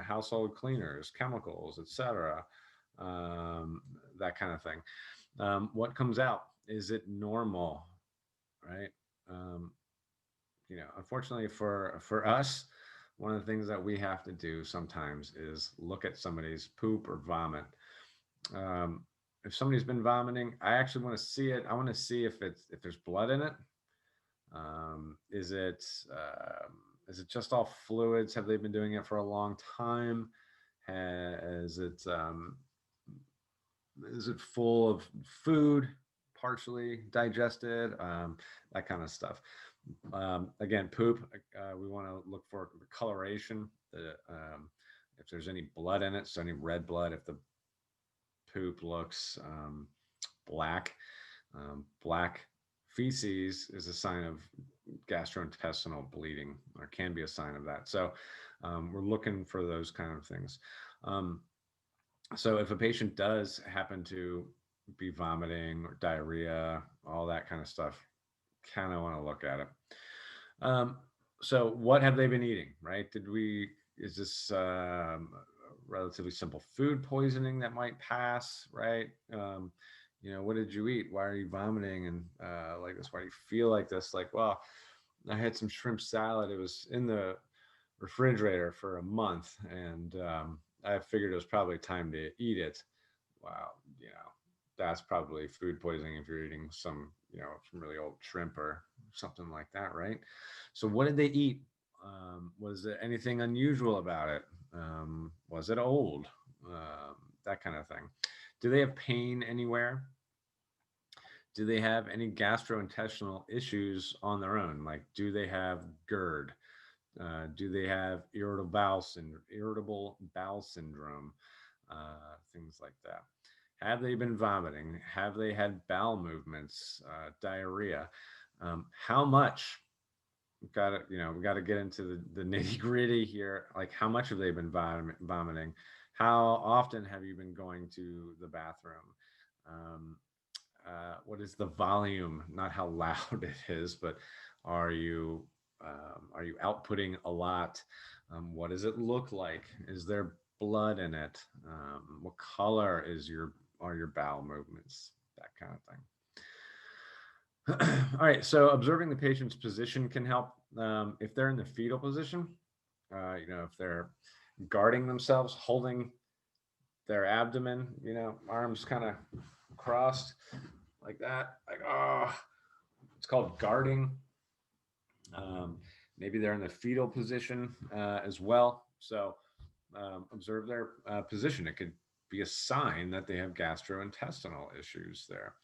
Household cleaners, chemicals, etc., that kind of thing. What comes out? Is it normal, right? Unfortunately for us, one of the things that we have to do sometimes is look at somebody's poop or vomit. If somebody's been vomiting, I actually want to see it. I want to see if there's blood in it. Is it just all fluids? Have they been doing it for a long time? Is it full of food, partially digested? That kind of stuff. Again, poop. We want to look for the coloration. If there's any blood in it, so any red blood. If the poop looks black, black feces is a sign of gastrointestinal bleeding, or can be a sign of that. So we're looking for those kind of things. So if a patient does happen to be vomiting or diarrhea, all that kind of stuff, kind of want to look at it. So what have they been eating, right? Is this relatively simple food poisoning that might pass, right? What did you eat? Why are you vomiting and like this? Why do you feel like this? Like, well, I had some shrimp salad. It was in the refrigerator for a month, and I figured it was probably time to eat it. Wow, that's probably food poisoning if you're eating some really old shrimp or something like that, right? So what did they eat? Was there anything unusual about it? Was it old? That kind of thing. Do they have pain anywhere? Do they have any gastrointestinal issues on their own? Like, do they have GERD? Do they have irritable bowel syndrome? Things like that. Have they been vomiting? Have they had bowel movements, diarrhea? How much? Got to, we got to get into the nitty gritty here. Like, how much have they been vomiting? How often have you been going to the bathroom? Um, what is the volume? Not how loud it is, but are you are you outputting a lot? What does it look like? Is there blood in it? What color are your bowel movements? That kind of thing. All right, so observing the patient's position can help. If they're in the fetal position, if they're guarding themselves, holding their abdomen, arms kind of crossed like that, like, oh, it's called guarding. Maybe they're in the fetal position as well. So observe their position. It could be a sign that they have gastrointestinal issues there.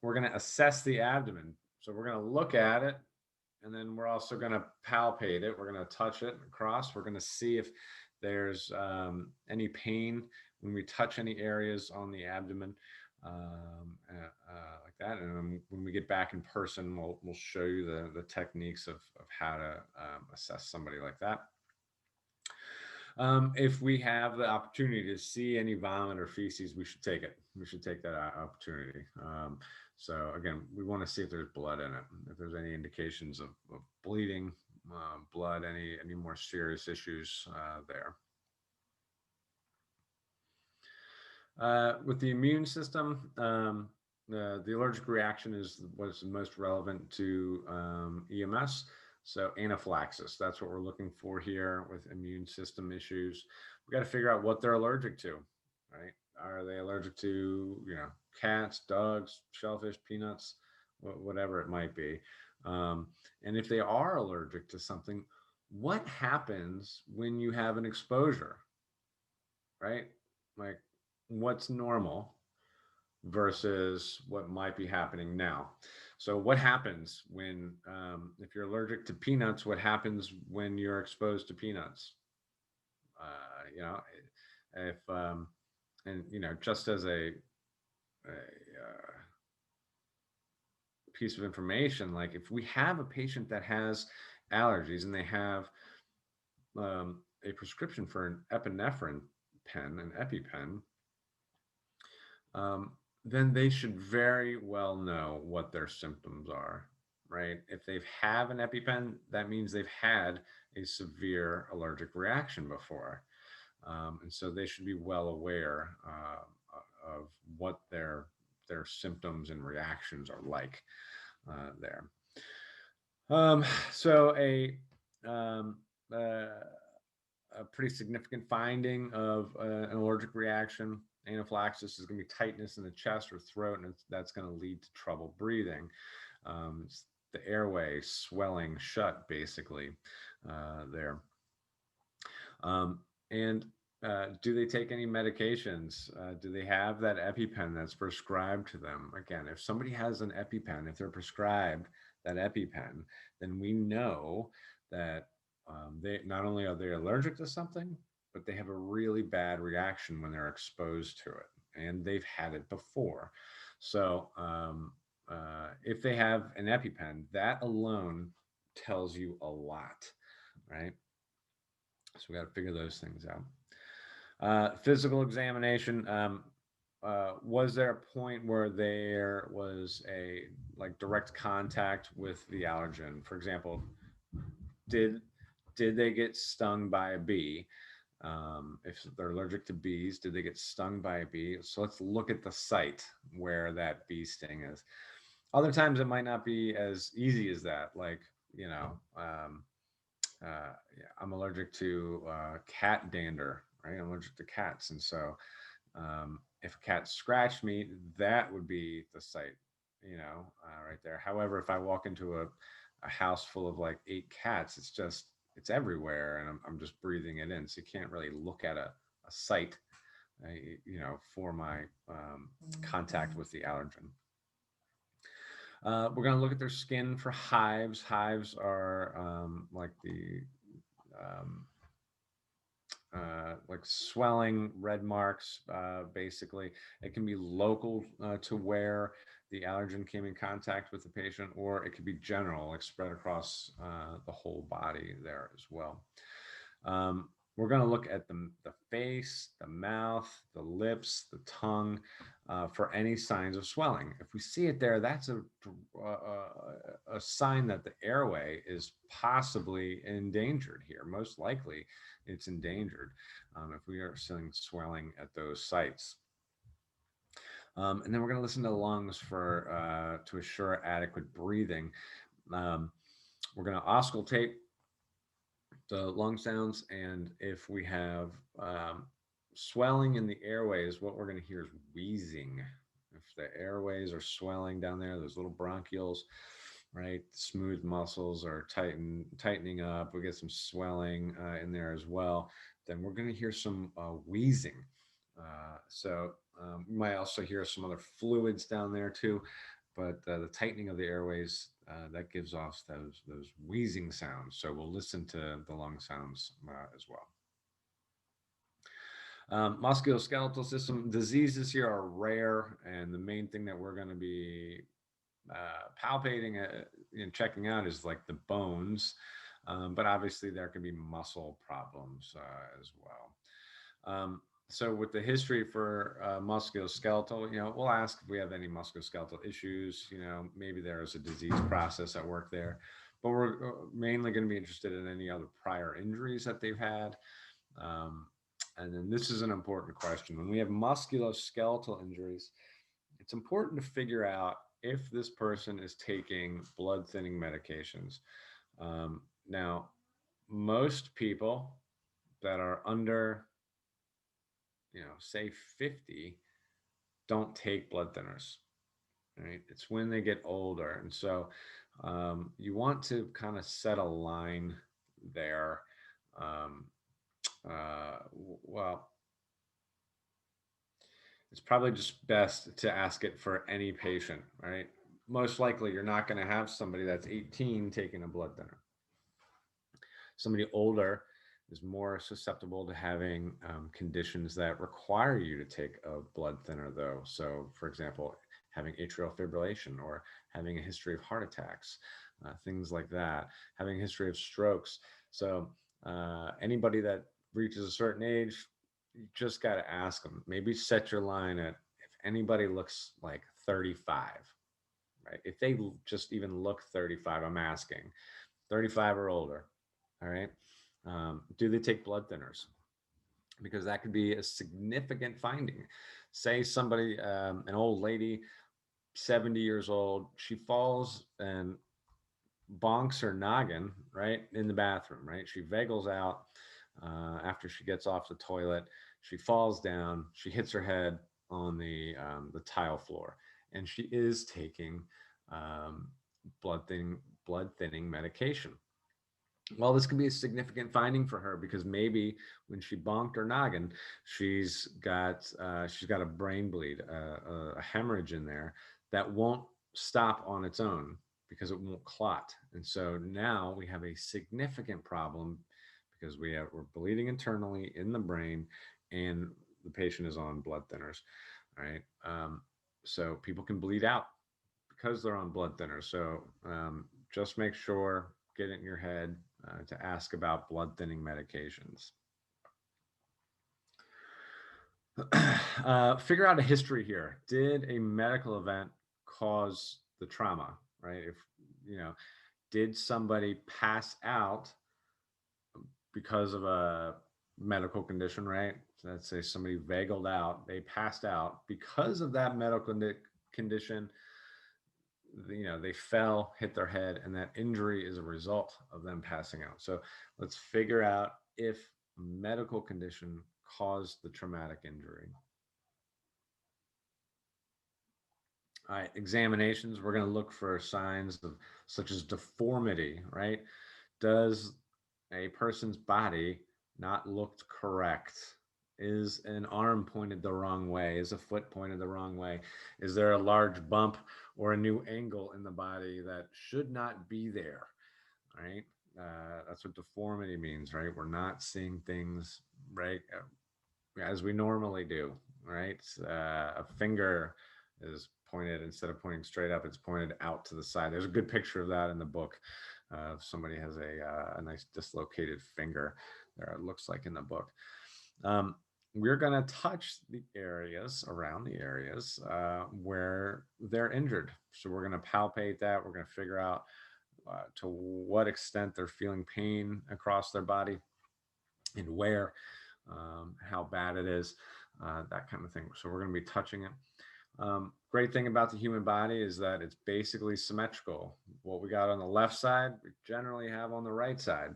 We're going to assess the abdomen. So we're going to look at it, and then we're also going to palpate it. We're going to touch it across. We're going to see if there's any pain when we touch any areas on the abdomen, like that. And when we get back in person, we'll show you the techniques of how to assess somebody like that. If we have the opportunity to see any vomit or feces, we should take it. We should take that opportunity. So again, we want to see if there's blood in it, if there's any indications of bleeding, blood, any more serious issues there. With the immune system, the allergic reaction is what's most relevant to EMS. So anaphylaxis, that's what we're looking for here with immune system issues. We got to figure out what they're allergic to, right? Are they allergic to, cats, dogs, shellfish, peanuts, whatever it might be? And if they are allergic to something, what happens when you have an exposure, right? Like, what's normal versus what might be happening now. So what happens when, if you're allergic to peanuts, what happens when you're exposed to peanuts? If, and, just as a piece of information, like if we have a patient that has allergies and they have a prescription for an epinephrine pen, an EpiPen, then they should very well know what their symptoms are, right? If they have an EpiPen, that means they've had a severe allergic reaction before. And so they should be well aware of what their symptoms and reactions are like there. So a pretty significant finding of an allergic reaction, anaphylaxis, is going to be tightness in the chest or throat, and that's going to lead to trouble breathing. It's the airway swelling shut, basically, there. And do they take any medications? Do they have that EpiPen that's prescribed to them? Again, if somebody has an EpiPen, if they're prescribed that EpiPen, then we know that they not only are they allergic to something, but they have a really bad reaction when they're exposed to it, and they've had it before. So if they have an EpiPen, that alone tells you a lot, right? So we got to figure those things out. Physical examination. Was there a point where there was a direct contact with the allergen? For example, did they get stung by a bee? If they're allergic to bees, did they get stung by a bee? So let's look at the site where that bee sting is. Other times it might not be as easy as that. Like, I'm allergic to cat dander, right? I'm allergic to cats. And so if a cat scratched me, that would be the site, right there. However, if I walk into a house full of like 8 cats, it's everywhere, and I'm just breathing it in. So you can't really look at a site for my contact with the allergen. We're going to look at their skin for hives. Hives are um, like swelling, red marks, basically. It can be local to where the allergen came in contact with the patient, or it could be general, like spread across the whole body there as well. We're going to look at the face, the mouth, the lips, the tongue for any signs of swelling. If we see it there, that's a sign that the airway is possibly endangered here. Most likely it's endangered if we are seeing swelling at those sites. And then we're going to listen to the lungs for to assure adequate breathing. We're going to auscultate the lung sounds, and if we have swelling in the airways, what we're going to hear is wheezing. If the airways are swelling down there, those little bronchioles, right, smooth muscles are tightening up, we get some swelling in there as well, then we're going to hear some wheezing. We might also hear some other fluids down there too, but the tightening of the airways that gives off those wheezing sounds. So we'll listen to the lung sounds as well. Musculoskeletal system diseases here are rare, and the main thing that we're going to be palpating and checking out is like the bones, but obviously there can be muscle problems as well. So with the history for musculoskeletal, we'll ask if we have any musculoskeletal issues. Maybe there is a disease process at work there, but we're mainly going to be interested in any other prior injuries that they've had. And then this is an important question. When we have musculoskeletal injuries, it's important to figure out if this person is taking blood thinning medications. Now, most people that are under, say 50, don't take blood thinners, right? It's when they get older. And so you want to kind of set a line there. Well, it's probably just best to ask it for any patient, right? Most likely you're not going to have somebody that's 18 taking a blood thinner. Somebody older is more susceptible to having conditions that require you to take a blood thinner, though. So, for example, having atrial fibrillation or having a history of heart attacks, things like that, having a history of strokes. So, anybody that reaches a certain age, you just got to ask them. Maybe set your line at if anybody looks like 35, right? If they just even look 35, I'm asking 35 or older. All right. Do they take blood thinners? Because that could be a significant finding. Say somebody, an old lady, 70 years old, she falls and bonks her noggin right in the bathroom, right? She vaggles out after she gets off the toilet. She falls down. She hits her head on the tile floor, and she is taking um, blood thinning medication. Well, this could be a significant finding for her because maybe when she bonked her noggin, she's got a brain bleed, a hemorrhage in there that won't stop on its own because it won't clot. And so now we have a significant problem because we're bleeding internally in the brain, and the patient is on blood thinners. Right. So people can bleed out because they're on blood thinners. So just make sure, get it in your head to ask about blood thinning medications. Figure out a history here. Did a medical event cause the trauma, right? Did somebody pass out because of a medical condition, right? So let's say somebody vagaled out, they passed out because of that medical condition. They fell, hit their head, and that injury is a result of them passing out. So let's figure out if a medical condition caused the traumatic injury. All right, examinations, we're going to look for signs of such as deformity, right? Does a person's body not look correct Is an arm pointed the wrong way? Is a foot pointed the wrong way? Is there a large bump or a new angle in the body that should not be there? Right? That's what deformity means, right? We're not seeing things right as we normally do, right? A finger is pointed instead of pointing straight up, it's pointed out to the side. There's a good picture of that in the book. Somebody has a nice dislocated finger there, it looks like in the book. We're going to touch the areas around the areas where they're injured. So we're going to palpate that. We're going to figure out to what extent they're feeling pain across their body and where, how bad it is, that kind of thing. So we're going to be touching it. Great thing about the human body is that it's basically symmetrical. What we got on the left side, we generally have on the right side.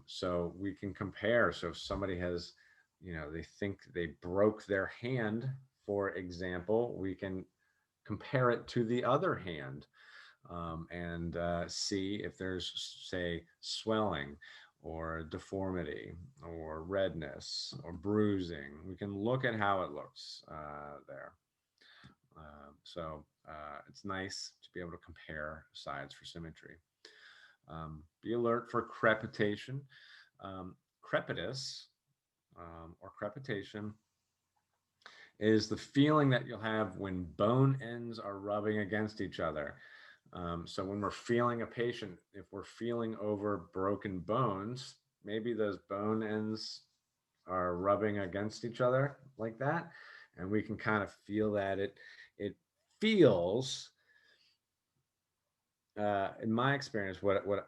So we can compare. So if somebody has, they think they broke their hand, for example, we can compare it to the other hand and see if there's, say, swelling or deformity or redness or bruising. We can look at how it looks there. So it's nice to be able to compare sides for symmetry. Be alert for crepitation. Crepitus or crepitation is the feeling that you'll have when bone ends are rubbing against each other. So when we're feeling a patient, if we're feeling over broken bones, maybe those bone ends are rubbing against each other like that. And we can kind of feel that it feels, in my experience, what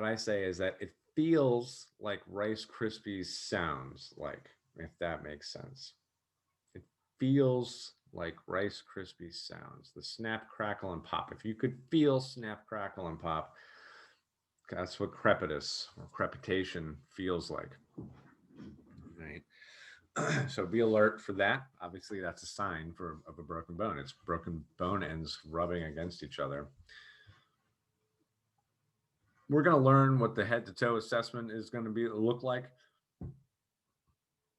I say is that it feels like Rice Krispies sounds like, if that makes sense. It feels like Rice Krispies sounds, the snap, crackle, and pop. If you could feel snap, crackle, and pop, that's what crepitus or crepitation feels like, right? So be alert for that. Obviously, that's a sign of a broken bone. It's broken bone ends rubbing against each other. We're going to learn what the head to toe assessment is going to look like.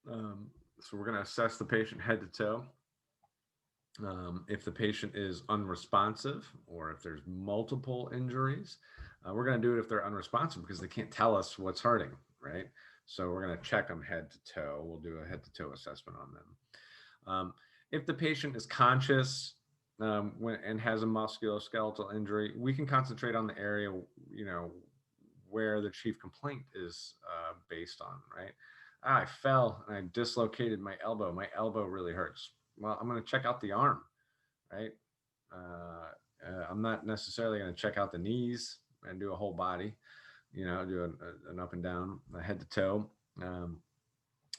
So we're going to assess the patient head to toe. If the patient is unresponsive or if there's multiple injuries, we're going to do it if they're unresponsive because they can't tell us what's hurting, right? So we're going to check them head to toe. We'll do a head to toe assessment on them. If the patient is conscious and has a musculoskeletal injury, we can concentrate on the area, where the chief complaint is based on, right? I fell and I dislocated my elbow. My elbow really hurts. Well, I'm going to check out the arm, right? I'm not necessarily going to check out the knees and do a whole body, do an up and down, a head to toe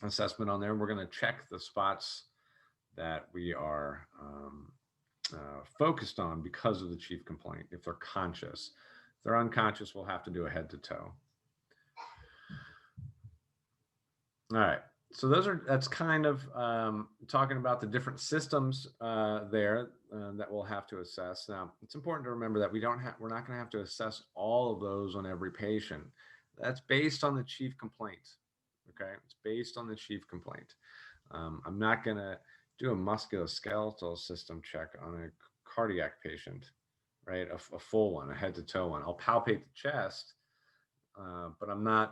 assessment on there. We're going to check the spots that we are focused on because of the chief complaint. If they're conscious, if they're unconscious, we'll have to do a head to toe. All right. So that's kind of talking about the different systems there that we'll have to assess. Now, it's important to remember that we're not going to have to assess all of those on every patient. That's based on the chief complaint. Okay, it's based on the chief complaint. I'm not going to do a musculoskeletal system check on a cardiac patient, right? A full one, a head to toe one. I'll palpate the chest, but I'm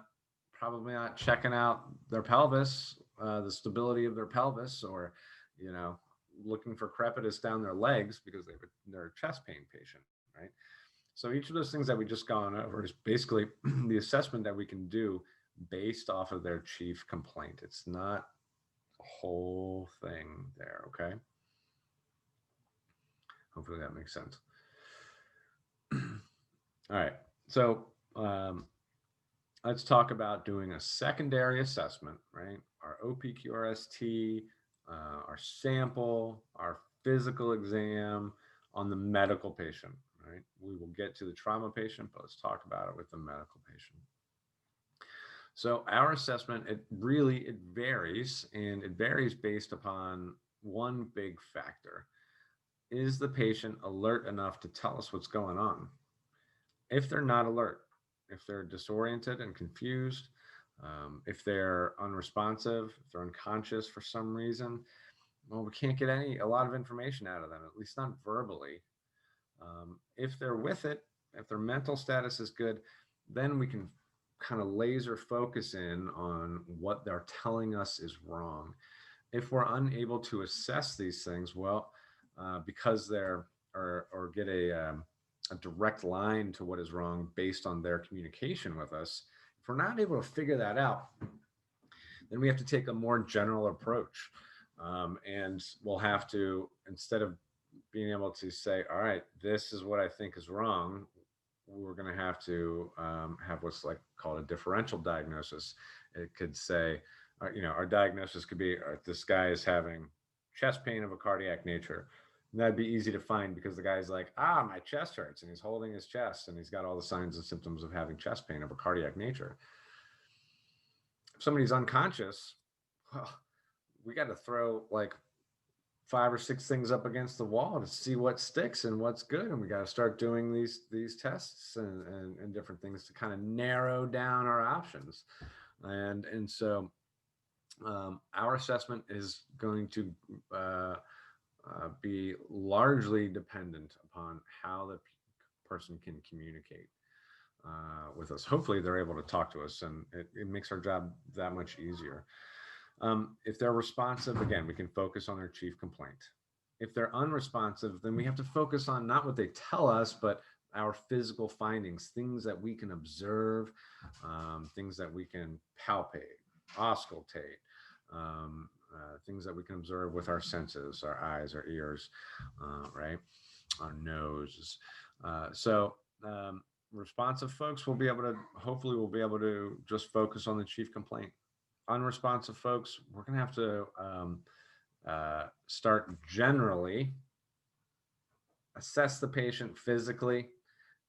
probably not checking out their pelvis, the stability of their pelvis, or, looking for crepitus down their legs because they're a chest pain patient, right? So each of those things that we just gone over is basically the assessment that we can do based off of their chief complaint. It's not a whole thing there, okay? Hopefully that makes sense. All right, so let's talk about doing a secondary assessment, right? Our OPQRST, our sample, our physical exam on the medical patient, right? We will get to the trauma patient, but let's talk about it with the medical patient. So our assessment, it varies, and it varies based upon one big factor. Is the patient alert enough to tell us what's going on? If they're not alert, if they're disoriented and confused, If they're unresponsive, if they're unconscious for some reason, well, we can't get a lot of information out of them, at least not verbally. If they're with it, if their mental status is good, then we can kind of laser focus in on what they're telling us is wrong. If we're unable to assess these things, well, because they're or get a direct line to what is wrong based on their communication with us, if we're not able to figure that out, then we have to take a more general approach. And we'll have to, instead of being able to say, all right, this is what I think is wrong, we're going to have what's like called a differential diagnosis. It could say, our diagnosis could be, this guy is having chest pain of a cardiac nature. And that'd be easy to find because the guy's like, my chest hurts, and he's holding his chest, and he's got all the signs and symptoms of having chest pain of a cardiac nature. If somebody's unconscious, well, we got to throw like 5 or 6 things up against the wall to see what sticks and what's good, and we got to start doing these tests and different things to kind of narrow down our options. And so our assessment is going to be largely dependent upon how the person can communicate with us. Hopefully they're able to talk to us, and it makes our job that much easier. If they're responsive, again, we can focus on their chief complaint. If they're unresponsive, then we have to focus on not what they tell us, but our physical findings, things that we can observe, things that we can palpate, auscultate, things that we can observe with our senses, our eyes, our ears, right? Our nose. Responsive folks will be able to, hopefully we'll be able to just focus on the chief complaint. Unresponsive folks, we're going to have to start generally, assess the patient physically,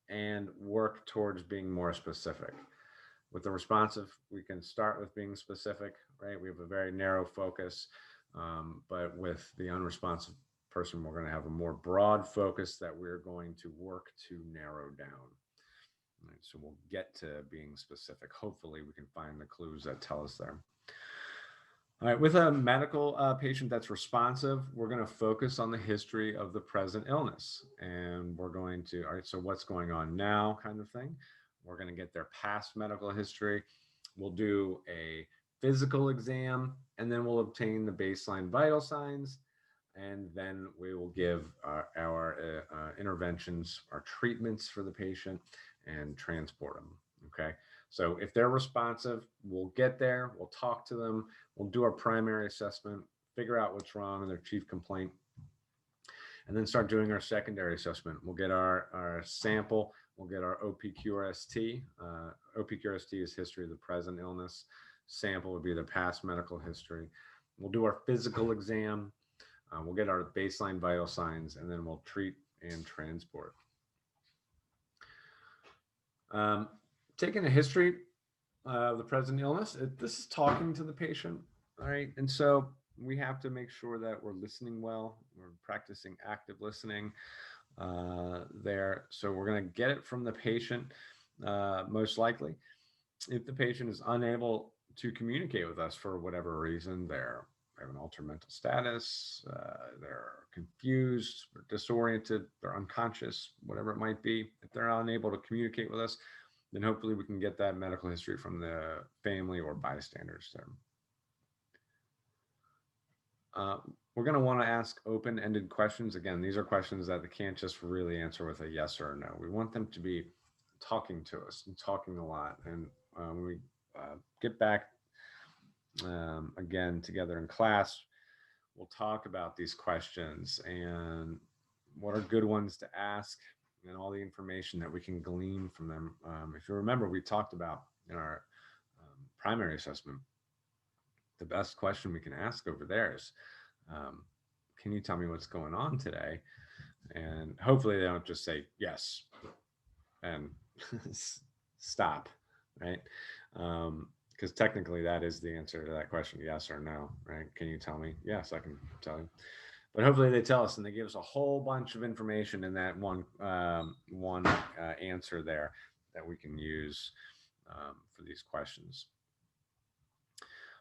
and work towards being more specific. With the responsive, we can start with being specific, right? We have a very narrow focus, but with the unresponsive person, we're going to have a more broad focus that we're going to work to narrow down. Right, so we'll get to being specific. Hopefully we can find the clues that tell us there. All right, with a medical patient that's responsive, we're going to focus on the history of the present illness. And we're going to, all right, so what's going on now kind of thing. We're going to get their past medical history. We'll do a physical exam, and then we'll obtain the baseline vital signs. And then we will give our interventions, our treatments for the patient, and transport them. Okay. So if they're responsive, we'll get there, we'll talk to them, we'll do our primary assessment, figure out what's wrong in their chief complaint, and then start doing our secondary assessment. We'll get our sample, we'll get our OPQRST. OPQRST is history of the present illness. Sample would be the past medical history. We'll do our physical exam. We'll get our baseline vital signs, and then we'll treat and transport. Taking a history of the present illness, this is talking to the patient, all right? And so we have to make sure that we're listening well, we're practicing active listening there. So we're going to get it from the patient, most likely. If the patient is unable to communicate with us for whatever reason, they have an altered mental status, they're confused, or disoriented, they're unconscious, whatever it might be. If they're unable to communicate with us, then hopefully we can get that medical history from the family or bystanders there. We're going to want to ask open-ended questions. Again, these are questions that they can't just really answer with a yes or a no. We want them to be talking to us and talking a lot. And when we get back again together in class, we'll talk about these questions and what are good ones to ask and all the information that we can glean from them. If you remember, we talked about in our primary assessment, the best question we can ask over there is, can you tell me what's going on today? And hopefully they don't just say yes and stop, right? Because technically that is the answer to that question, yes or no, right? Can you tell me? Yes, I can tell you. But hopefully they tell us and they give us a whole bunch of information in that one answer there that we can use for these questions.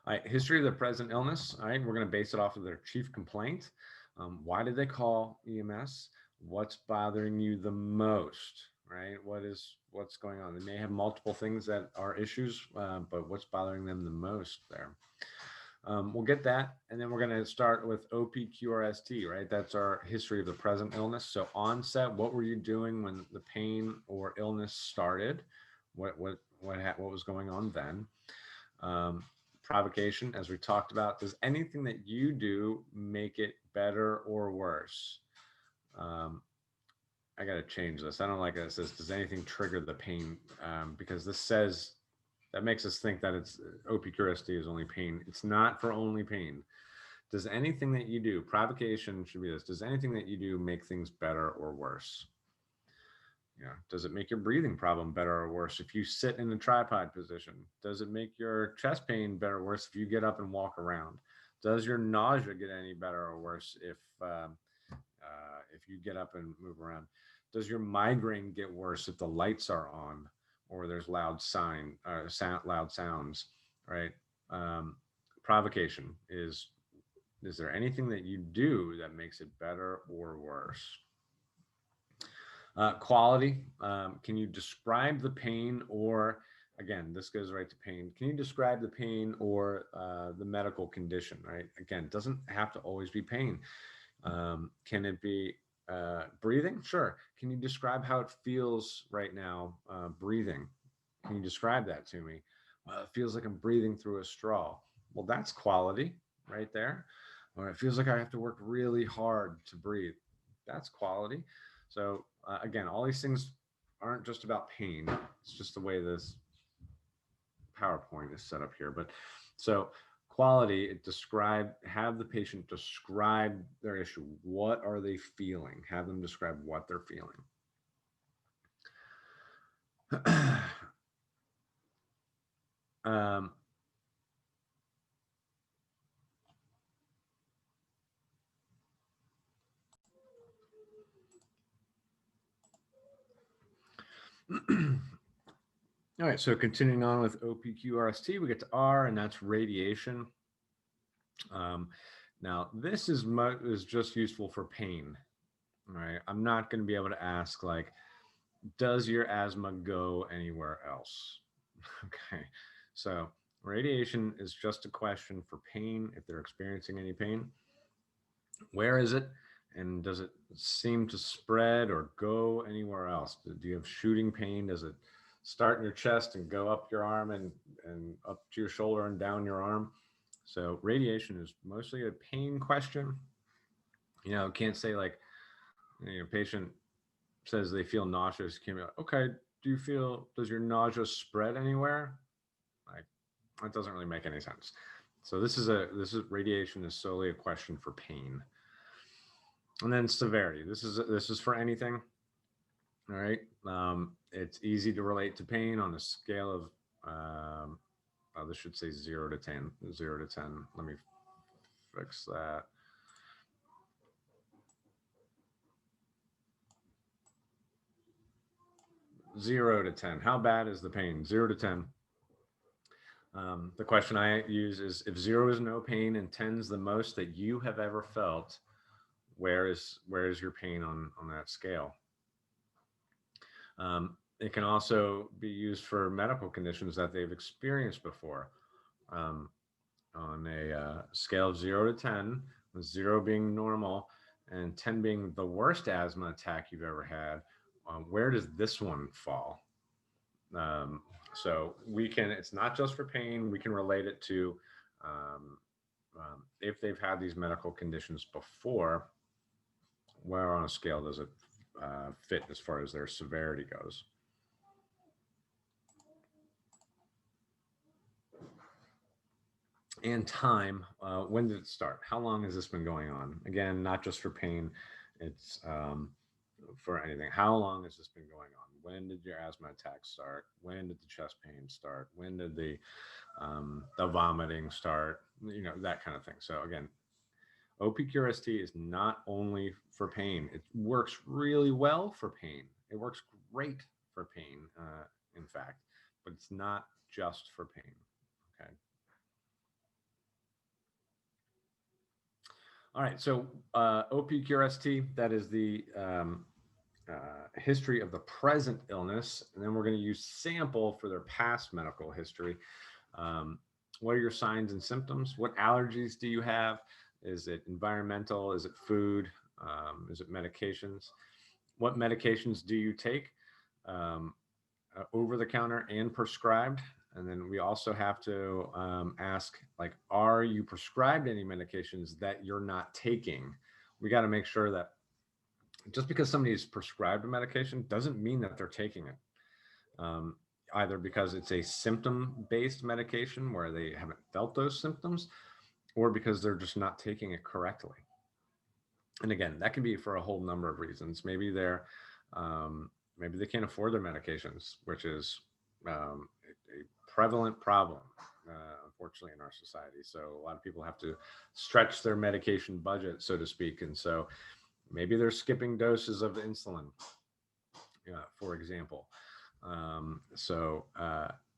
All right, history of the present illness. All right, we're going to base it off of their chief complaint. Why did they call EMS? What's bothering you the most? Right? What's going on? They may have multiple things that are issues, but what's bothering them the most there? We'll get that, and then we're going to start with OPQRST, right? That's our history of the present illness. So onset, what were you doing when the pain or illness started? What was going on then? Provocation, as we talked about, does anything that you do make it better or worse? I got to change this. I don't like it. It says, does anything trigger the pain? Because this says, that makes us think that it's OPQRST is only pain. It's not for only pain. Does anything that you do, provocation should be this, does anything that you do make things better or worse? Does it make your breathing problem better or worse if you sit in a tripod position? Does it make your chest pain better or worse if you get up and walk around? Does your nausea get any better or worse if you get up and move around? Does your migraine get worse if the lights are on or there's loud sounds, right? Provocation is there anything that you do that makes it better or worse? Quality, can you describe the pain, or again, this goes right to pain. Can you describe the pain or the medical condition, right? Again, it doesn't have to always be pain. Can it be breathing? Sure. Can you describe how it feels right now breathing? Can you describe that to me? Well, it feels like I'm breathing through a straw. Well, that's quality right there. Or it feels like I have to work really hard to breathe. That's quality. So again, all these things aren't just about pain. It's just the way this PowerPoint is set up here. But so quality, have the patient describe their issue. What are they feeling? Have them describe what they're feeling. All right, so continuing on with OPQRST, we get to R, and that's radiation. Now, this is just useful for pain. All right, I'm not going to be able to ask, like, does your asthma go anywhere else? Okay, so radiation is just a question for pain. If they're experiencing any pain, where is it? And does it seem to spread or go anywhere else? Do you have shooting pain? Does it start in your chest and go up your arm and up to your shoulder and down your arm? So radiation is mostly a pain question. Can't say like, patient says they feel nauseous. Can be like, okay, does your nausea spread anywhere? Like, that doesn't really make any sense. So this is radiation is solely a question for pain. And then severity. This is for anything. All right. It's easy to relate to pain on a scale of, this should say 0 to 10. 0 to 10. Let me fix that. Zero to 10. How bad is the pain? 0 to 10. The question I use is, if 0 is no pain and 10 is the most that you have ever felt, where is your pain on that scale? It can also be used for medical conditions that they've experienced before. On a scale of 0 to 10, with 0 being normal and 10 being the worst asthma attack you've ever had, where does this one fall? So it's not just for pain, we can relate it to if they've had these medical conditions before, where on a scale does it fit as far as their severity goes? And time, when did it start? How long has this been going on? Again, not just for pain, it's for anything. How long has this been going on? When did your asthma attack start? When did the chest pain start? When did the vomiting start? That kind of thing. So again, OPQRST is not only for pain. It works really well for pain. It works great for pain, in fact, but it's not just for pain. Okay. All right, so OPQRST, that is the history of the present illness, and then we're going to use sample for their past medical history. Um, what are your signs and symptoms? What allergies do you have? Is it environmental? Is it food? Is it medications? What medications do you take over the counter and prescribed? And then we also have to ask, like, are you prescribed any medications that you're not taking? We got to make sure that just because somebody is prescribed a medication doesn't mean that they're taking it. Um, Either because it's a symptom-based medication where they haven't felt those symptoms, or because they're just not taking it correctly. And again, that can be for a whole number of reasons. Maybe they can't afford their medications, which is a prevalent problem, unfortunately, in our society. So a lot of people have to stretch their medication budget, so to speak, and so maybe they're skipping doses of insulin, for example.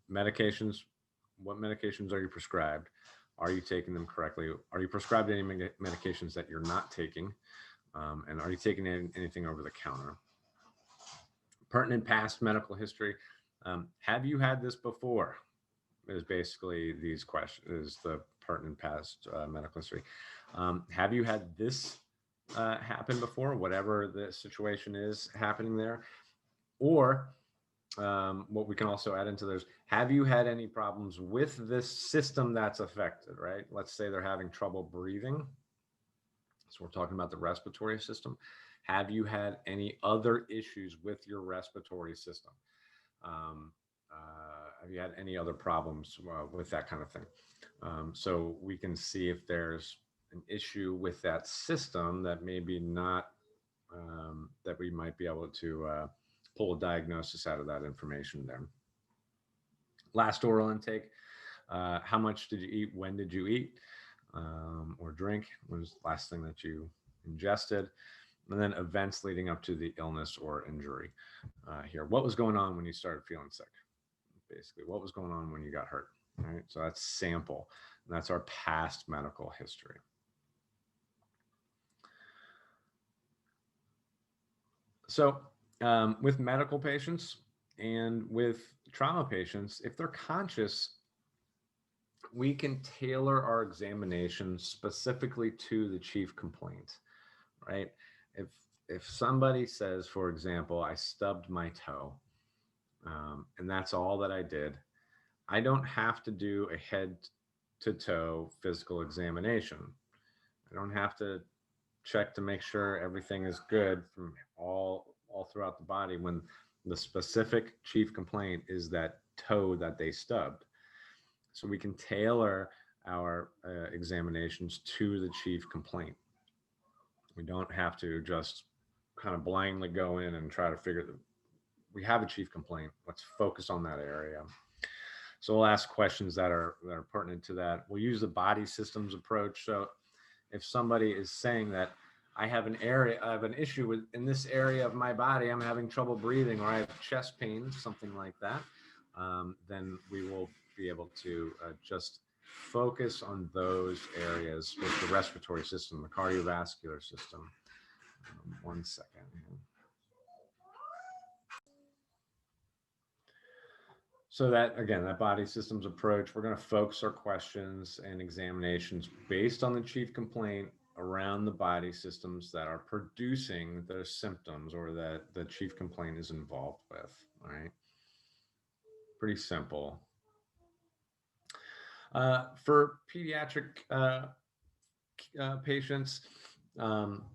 Medications, what medications are you prescribed? Are you taking them correctly? Are you prescribed any medications that you're not taking? And are you taking anything over the counter? Pertinent past medical history. Have you had this before? Is basically these questions, is the pertinent past medical history. Have you had this happen before, whatever the situation is happening there? Or what we can also add into those, have you had any problems with this system that's affected, right? Let's say they're having trouble breathing. So we're talking about the respiratory system. Have you had any other issues with your respiratory system? Have you had any other problems with that kind of thing? So we can see if there's an issue with that system that maybe not, that we might be able to pull a diagnosis out of that information there. Last oral intake, how much did you eat? When did you eat or drink? When was the last thing that you ingested? And then events leading up to the illness or injury here. What was going on when you started feeling sick? Basically, what was going on when you got hurt? All right, so that's sample, and that's our past medical history. So with medical patients and with trauma patients, if they're conscious, we can tailor our examination specifically to the chief complaint, right? If somebody says, for example, I stubbed my toe, and that's all that I did, I don't have to do a head to toe physical examination. I don't have to check to make sure everything is good from all throughout the body when the specific chief complaint is that toe that they stubbed. So we can tailor our examinations to the chief complaint. We don't have to just kind of blindly go in and try to figure that we have a chief complaint. Let's focus on that area. So we'll ask questions that are pertinent to that. We'll use the body systems approach. So if somebody is saying that I have an issue with in this area of my body, I'm having trouble breathing, or I have chest pain, something like that, then we will be able to just focus on those areas with the respiratory system, the cardiovascular system. 1 second. So that, again, that body systems approach, we're going to focus our questions and examinations based on the chief complaint around the body systems that are producing the symptoms or that the chief complaint is involved with. All right. Pretty simple. For pediatric patients,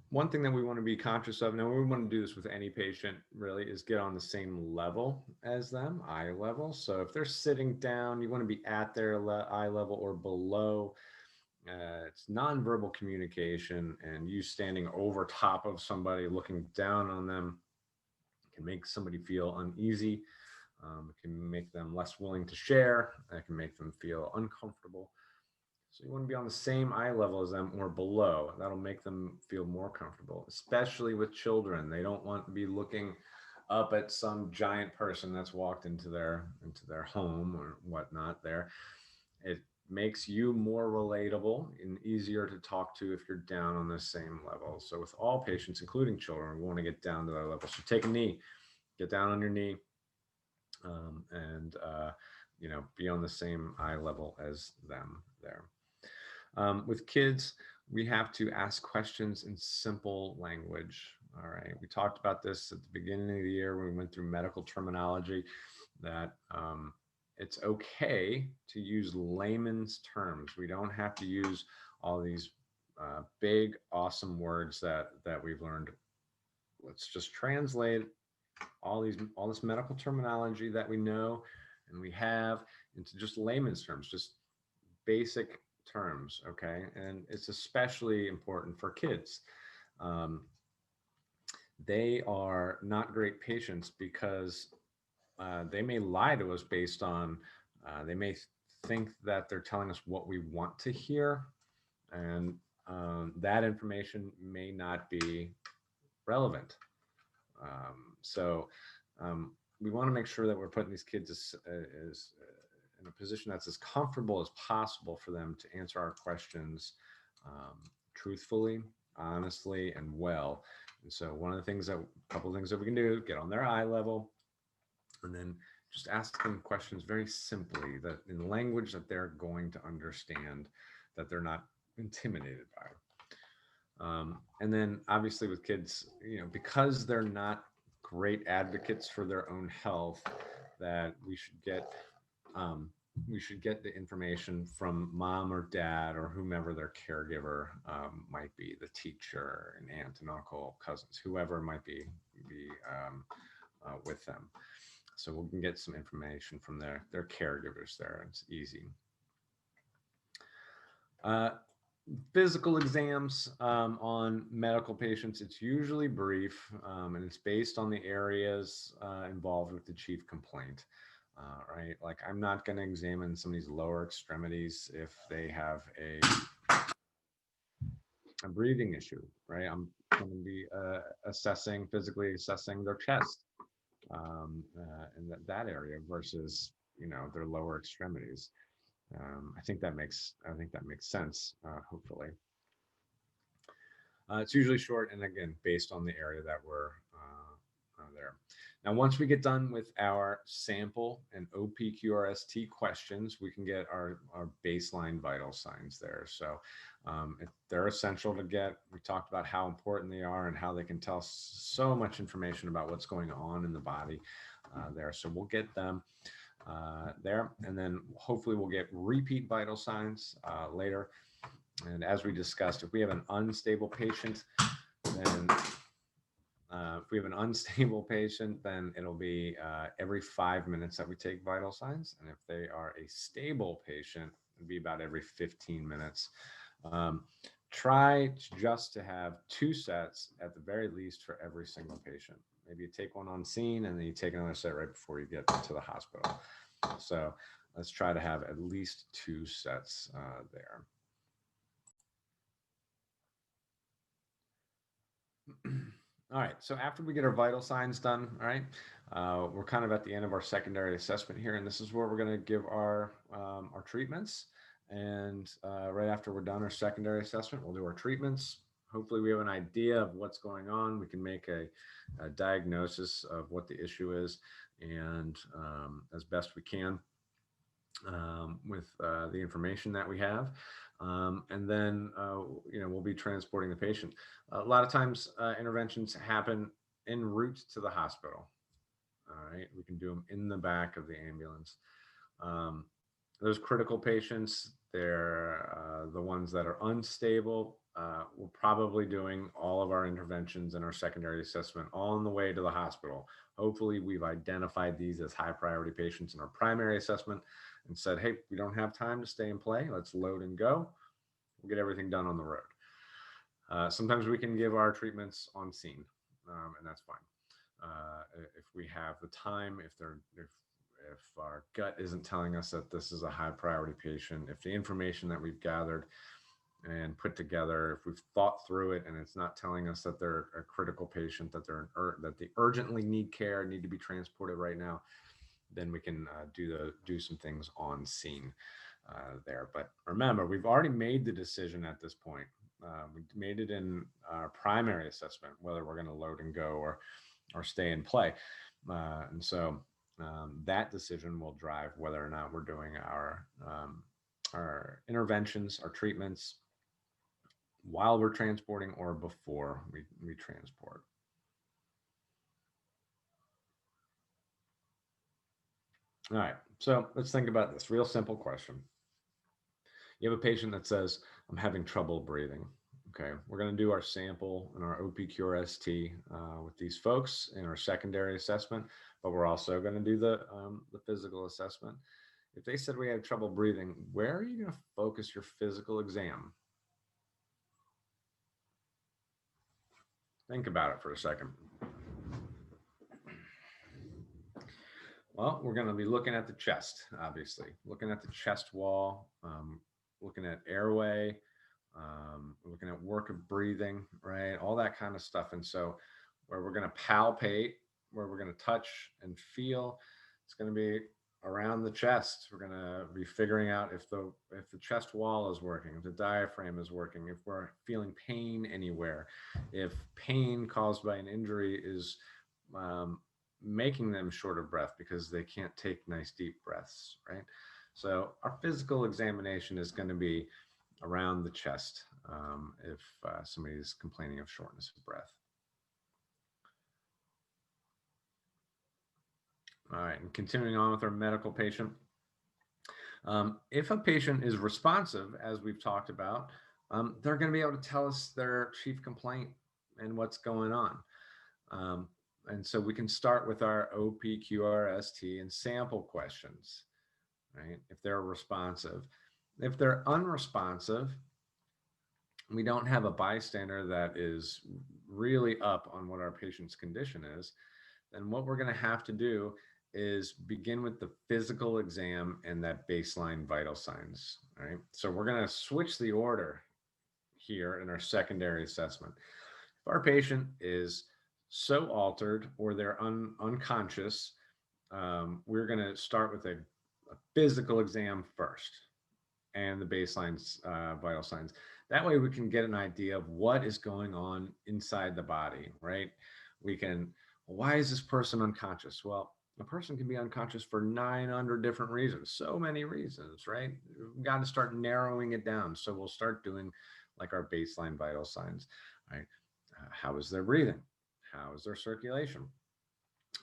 one thing that we want to be conscious of, now we want to do this with any patient really, is get on the same level as them, eye level. So if they're sitting down, you want to be at their eye level or below. It's nonverbal communication, and you standing over top of somebody looking down on them can make somebody feel uneasy. It can make them less willing to share. It can make them feel uncomfortable. So you want to be on the same eye level as them or below. That'll make them feel more comfortable, especially with children. They don't want to be looking up at some giant person that's walked into their home or whatnot there. makes you more relatable and easier to talk to if you're down on the same level. So with all patients, including children, we want to get down to that level. So take a knee, get down on your knee, and be on the same eye level as them there. With kids, we have to ask questions in simple language. All right, we talked about this at the beginning of the year when we went through medical terminology, that it's okay to use layman's terms. We don't have to use all these big, awesome words that we've learned. Let's just translate all this medical terminology that we know and we have into just layman's terms, just basic terms. Okay, and it's especially important for kids. Um, they are not great patients because they may lie to us based on they may think that they're telling us what we want to hear, and that information may not be relevant. So we want to make sure that we're putting these kids as in a position that's as comfortable as possible for them to answer our questions truthfully, honestly, and well. And so a couple of things that we can do: get on their eye level, and then just ask them questions very simply, that in language that they're going to understand, that they're not intimidated by. And then obviously with kids, because they're not great advocates for their own health, that we should get the information from mom or dad or whomever their caregiver might be, the teacher, an aunt, and uncle, cousins, whoever might be with them. So we can get some information from their caregivers there. It's easy. Physical exams on medical patients, it's usually brief, and it's based on the areas involved with the chief complaint. Right? Like, I'm not going to examine somebody's lower extremities if they have a breathing issue, right? I'm going to be physically assessing their chest in that area versus their lower extremities. I think that makes sense. Hopefully, it's usually short, and again, based on the area that we're there. Now, once we get done with our sample and OPQRST questions, we can get our baseline vital signs there. So they're essential to get. We talked about how important they are and how they can tell so much information about what's going on in the body there. So we'll get them there, and then hopefully we'll get repeat vital signs later. And as we discussed, if we have an unstable patient, then it'll be every 5 minutes that we take vital signs. And if they are a stable patient, it'll be about every 15 minutes. Try just to have 2 sets at the very least for every single patient. Maybe you take one on scene and then you take another set right before you get to the hospital. So let's try to have at least 2 sets there. All right, so after we get our vital signs done, all right, we're kind of at the end of our secondary assessment here, and this is where we're going to give our treatments. And right after we're done our secondary assessment, we'll do our treatments. Hopefully we have an idea of what's going on. We can make a diagnosis of what the issue is, and as best we can with the information that we have. And then, we'll be transporting the patient. A lot of times interventions happen en route to the hospital. All right, we can do them in the back of the ambulance. Those critical patients, they're the ones that are unstable. We're probably doing all of our interventions and our secondary assessment on the way to the hospital. Hopefully we've identified these as high priority patients in our primary assessment and said, hey, we don't have time to stay and play. Let's load and go. We'll get everything done on the road. Sometimes we can give our treatments on scene, and that's fine. If we have the time, if our gut isn't telling us that this is a high priority patient, if the information that we've gathered and put together, if we've thought through it and it's not telling us that they're a critical patient, that that they urgently need care, need to be transported right now, then we can do some things on scene. there. But remember, we've already made the decision at this point. We made it in our primary assessment, whether we're going to load and go or stay and play. And so that decision will drive whether or not we're doing our interventions, our treatments while we're transporting or before we transport. All right, so let's think about this real simple question. You have a patient that says, I'm having trouble breathing. Okay, we're going to do our sample and our OPQRST with these folks in our secondary assessment, but we're also going to do the physical assessment. If they said we had trouble breathing, where are you going to focus your physical exam? Think about it for a second. Well, we're going to be looking at the chest, obviously, looking at the chest wall, looking at airway, looking at work of breathing, right? All that kind of stuff. And so where we're going to palpate, where we're going to touch and feel, it's going to be around the chest. We're going to be figuring out if the chest wall is working, if the diaphragm is working, if we're feeling pain anywhere, if pain caused by an injury is making them short of breath because they can't take nice deep breaths, right? So our physical examination is going to be around the chest if somebody is complaining of shortness of breath. All right, and continuing on with our medical patient. If a patient is responsive, as we've talked about, they're going to be able to tell us their chief complaint and what's going on. And so we can start with our OPQRST and sample questions, right? If they're responsive. If they're unresponsive, we don't have a bystander that is really up on what our patient's condition is, then what we're going to have to do is begin with the physical exam and that baseline vital signs, right? So we're going to switch the order here in our secondary assessment. If our patient is so altered or they're unconscious, we're going to start with a physical exam first and the baseline vital signs. That way we can get an idea of what is going on inside the body, right? We can, why is this person unconscious? Well, a person can be unconscious for 900 different reasons, so many reasons, right? We've got to start narrowing it down. So we'll start doing like our baseline vital signs, right? How is their breathing? How is their circulation?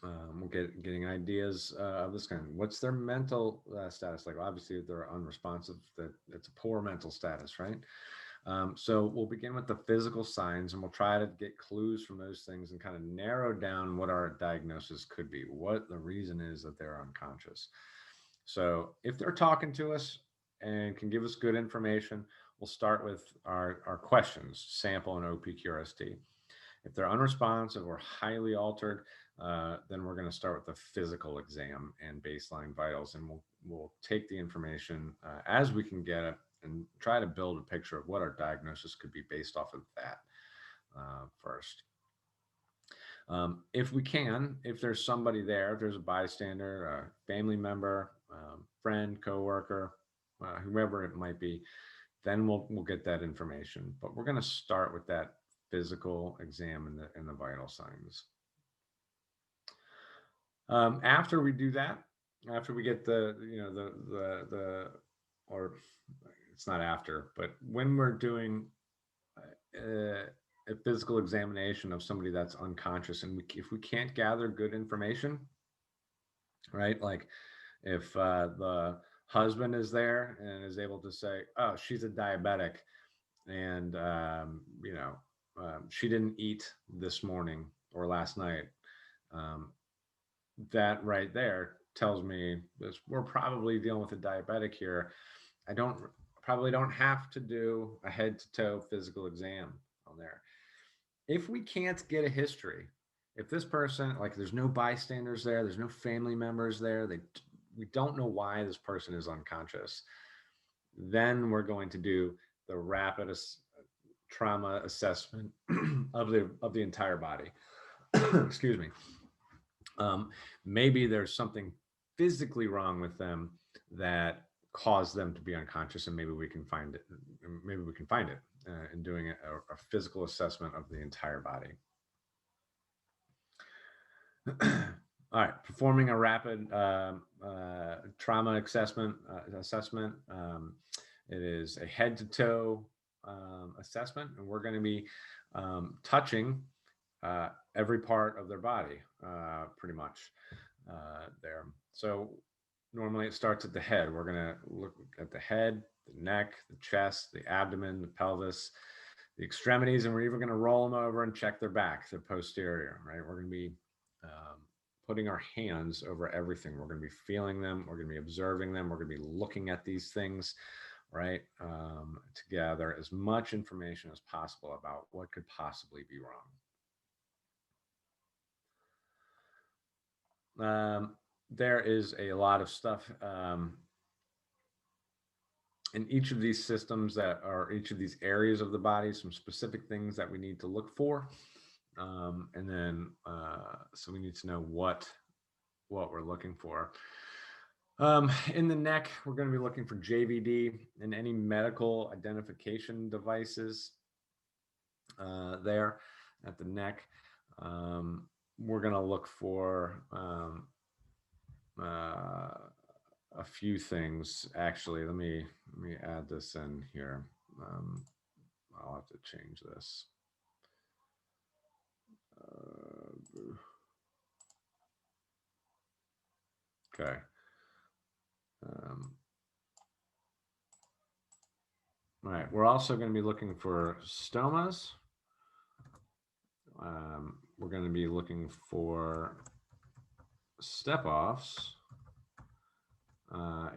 We'll getting ideas of this kind. What's their mental status like? Obviously, if they're unresponsive, it's a poor mental status, right? So we'll begin with the physical signs and we'll try to get clues from those things and kind of narrow down what our diagnosis could be, what the reason is that they're unconscious. So if they're talking to us and can give us good information, we'll start with our questions, sample and OPQRST. If they're unresponsive or highly altered, then we're going to start with the physical exam and baseline vitals, and we'll take the information as we can get it and try to build a picture of what our diagnosis could be based off of that first. If we can, if there's somebody there, if there's a bystander, a family member, friend, coworker, whoever it might be, then we'll get that information. But we're going to start with that physical exam and the vital signs. After we do that, after we get or it's not after, but when we're doing a physical examination of somebody that's unconscious, and if we can't gather good information, right? Like if the husband is there and is able to say, oh, she's a diabetic and, she didn't eat this morning or last night. That right there tells me we're probably dealing with a diabetic here. I probably don't have to do a head to toe physical exam on there. If we can't get a history, if this person, like there's no bystanders there, there's no family members there, we don't know why this person is unconscious, then we're going to do the rapid trauma assessment of the entire body. Excuse me. Maybe there's something physically wrong with them that cause them to be unconscious, and maybe we can find it. Maybe we can find it in doing a physical assessment of the entire body. All right, performing a rapid trauma assessment. It is a head-to-toe assessment, and we're going to be touching every part of their body, pretty much there. So normally it starts at the head. We're going to look at the head, the neck, the chest, the abdomen, the pelvis, the extremities, and we're even going to roll them over and check their back, their posterior, right? We're going to be putting our hands over everything. We're going to be feeling them. We're going to be observing them. We're going to be looking at these things, right? To gather as much information as possible about what could possibly be wrong. There is a lot of stuff in each of these systems that are each of these areas of the body, some specific things that we need to look for. And then, so we need to know what we're looking for. In the neck, we're going to be looking for JVD and any medical identification devices there at the neck. We're going to look for a few things. Actually, let me add this in here. I'll have to change this. Okay. All right, we're also going to be looking for stomas. We're going to be looking for step-offs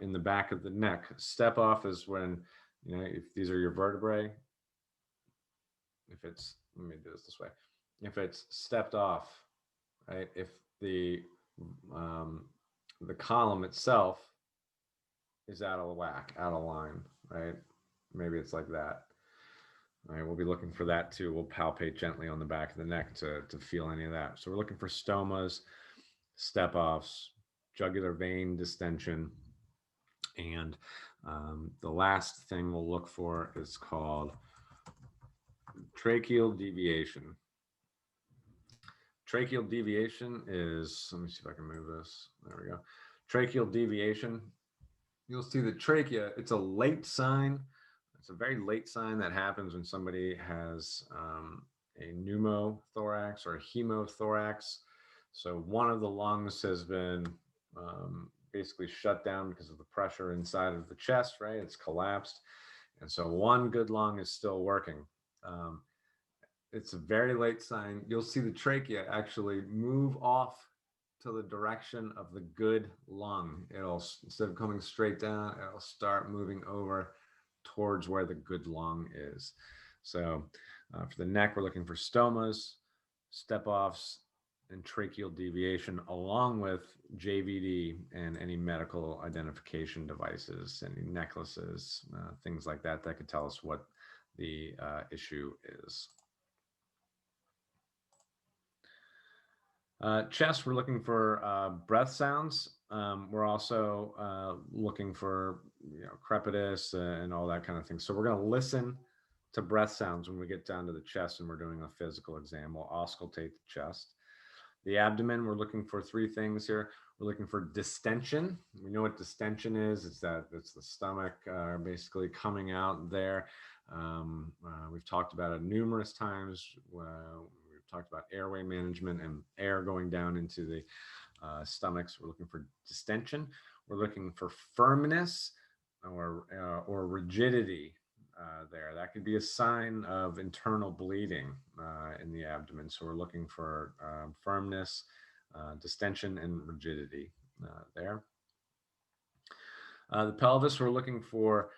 in the back of the neck. Step-off is when, you know, if these are your vertebrae, if it's, let me do this way. If it's stepped off, right? If the column itself is out of whack, out of line, right? Maybe it's like that. All right, we'll be looking for that too. We'll palpate gently on the back of the neck to feel any of that. So we're looking for stomas, step-offs, jugular vein distension, and the last thing we'll look for is called tracheal deviation. Tracheal deviation is, let me see if I can move this. There we go. Tracheal deviation. You'll see the trachea, it's a late sign. It's a very late sign that happens when somebody has a pneumothorax or a hemothorax. So one of the lungs has been basically shut down because of the pressure inside of the chest, right? It's collapsed. And so one good lung is still working. It's a very late sign. You'll see the trachea actually move off to the direction of the good lung. It'll, instead of coming straight down, it'll start moving over towards where the good lung is. So for the neck, we're looking for stomas, step-offs, and tracheal deviation, along with JVD and any medical identification devices, any necklaces, things like that, that could tell us what the issue is. Chest, we're looking for breath sounds. We're also looking for, you know, crepitus and all that kind of thing. So we're going to listen to breath sounds when we get down to the chest and we're doing a physical exam. We'll auscultate the chest. The abdomen, we're looking for three things here. We're looking for distension. We know what distension is. It's that it's the stomach basically coming out there. We've talked about it numerous times. We've talked about airway management and air going down into the stomachs. We're looking for distension. We're looking for firmness or rigidity there. That could be a sign of internal bleeding in the abdomen. So we're looking for firmness, distension, and rigidity there. The pelvis, we're looking for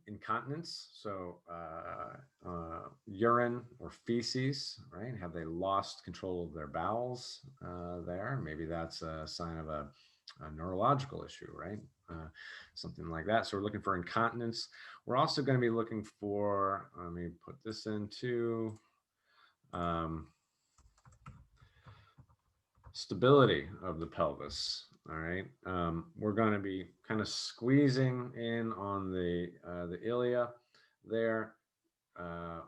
incontinence, so urine or feces, right? Have they lost control of their bowels there? Maybe that's a sign of a neurological issue, right? Something like that. So we're looking for incontinence. We're also going to be looking for, let me put this into stability of the pelvis. All right. We're going to be kind of squeezing in on the ilia there, uh,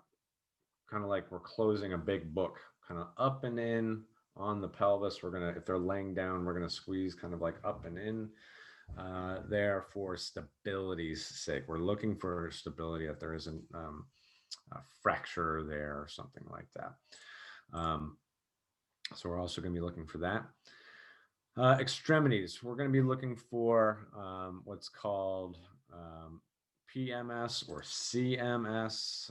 kind of like we're closing a big book, kind of up and in on the pelvis. We're gonna, if they're laying down, we're gonna squeeze kind of like up and in there for stability's sake. We're looking for stability, that there isn't a fracture there or something like that. Um, so we're also going to be looking for that. Extremities, we're going to be looking for what's called PMS or CMS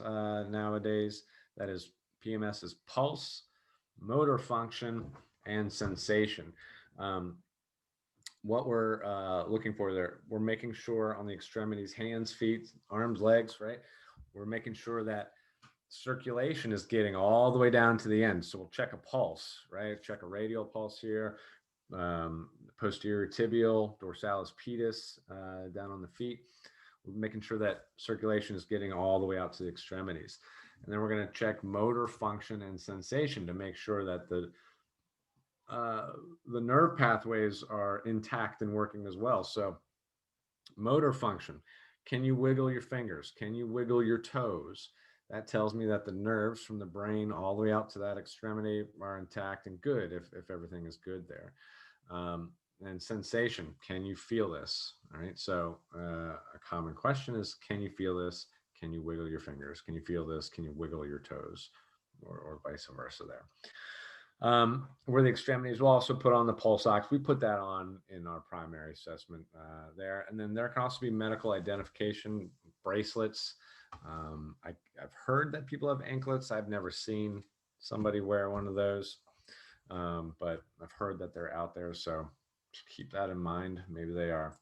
nowadays. That is, PMS is pulse, motor function, and sensation. Um, what we're looking for there, we're making sure on the extremities, hands, feet, arms, legs, right? We're making sure that circulation is getting all the way down to the end. So we'll check a pulse, right? Check a radial pulse here, posterior tibial, dorsalis pedis down on the feet. We're making sure that circulation is getting all the way out to the extremities. And then we're going to check motor function and sensation to make sure that the nerve pathways are intact and working as well. So motor function, can you wiggle your fingers? Can you wiggle your toes? That tells me that the nerves from the brain all the way out to that extremity are intact and good, if everything is good there. And sensation, can you feel this? All right. So a common question is, can you feel this? Can you wiggle your fingers? Can you feel this? Can you wiggle your toes? Or vice versa there. Where the extremities, will also put on the pulse ox. We put that on in our primary assessment there. And then there can also be medical identification bracelets. I've heard that people have anklets. I've never seen somebody wear one of those, but I've heard that they're out there. So keep that in mind. Maybe they are.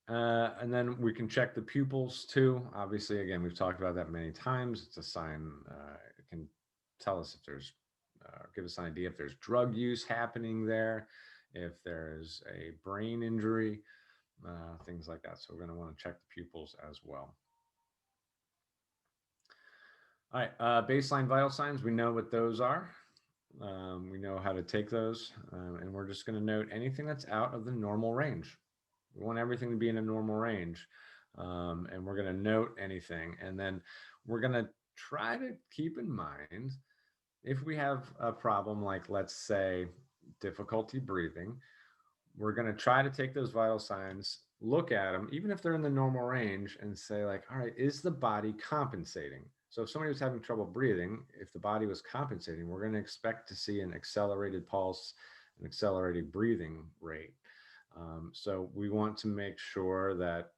And then we can check the pupils too. Obviously, again, we've talked about that many times. It's a sign. It can tell us if there's, give us an idea if there's drug use happening there, if there's a brain injury, things like that. So we're going to want to check the pupils as well. All right, baseline vital signs. We know what those are. We know how to take those, and we're just going to note anything that's out of the normal range. We want everything to be in a normal range, and we're going to note anything, and then we're going to try to keep in mind if we have a problem, like let's say difficulty breathing, we're going to try to take those vital signs, look at them, even if they're in the normal range, and say like, all right, is the body compensating? So if somebody was having trouble breathing, if the body was compensating, we're going to expect to see an accelerated pulse, an accelerated breathing rate. So we want to make sure that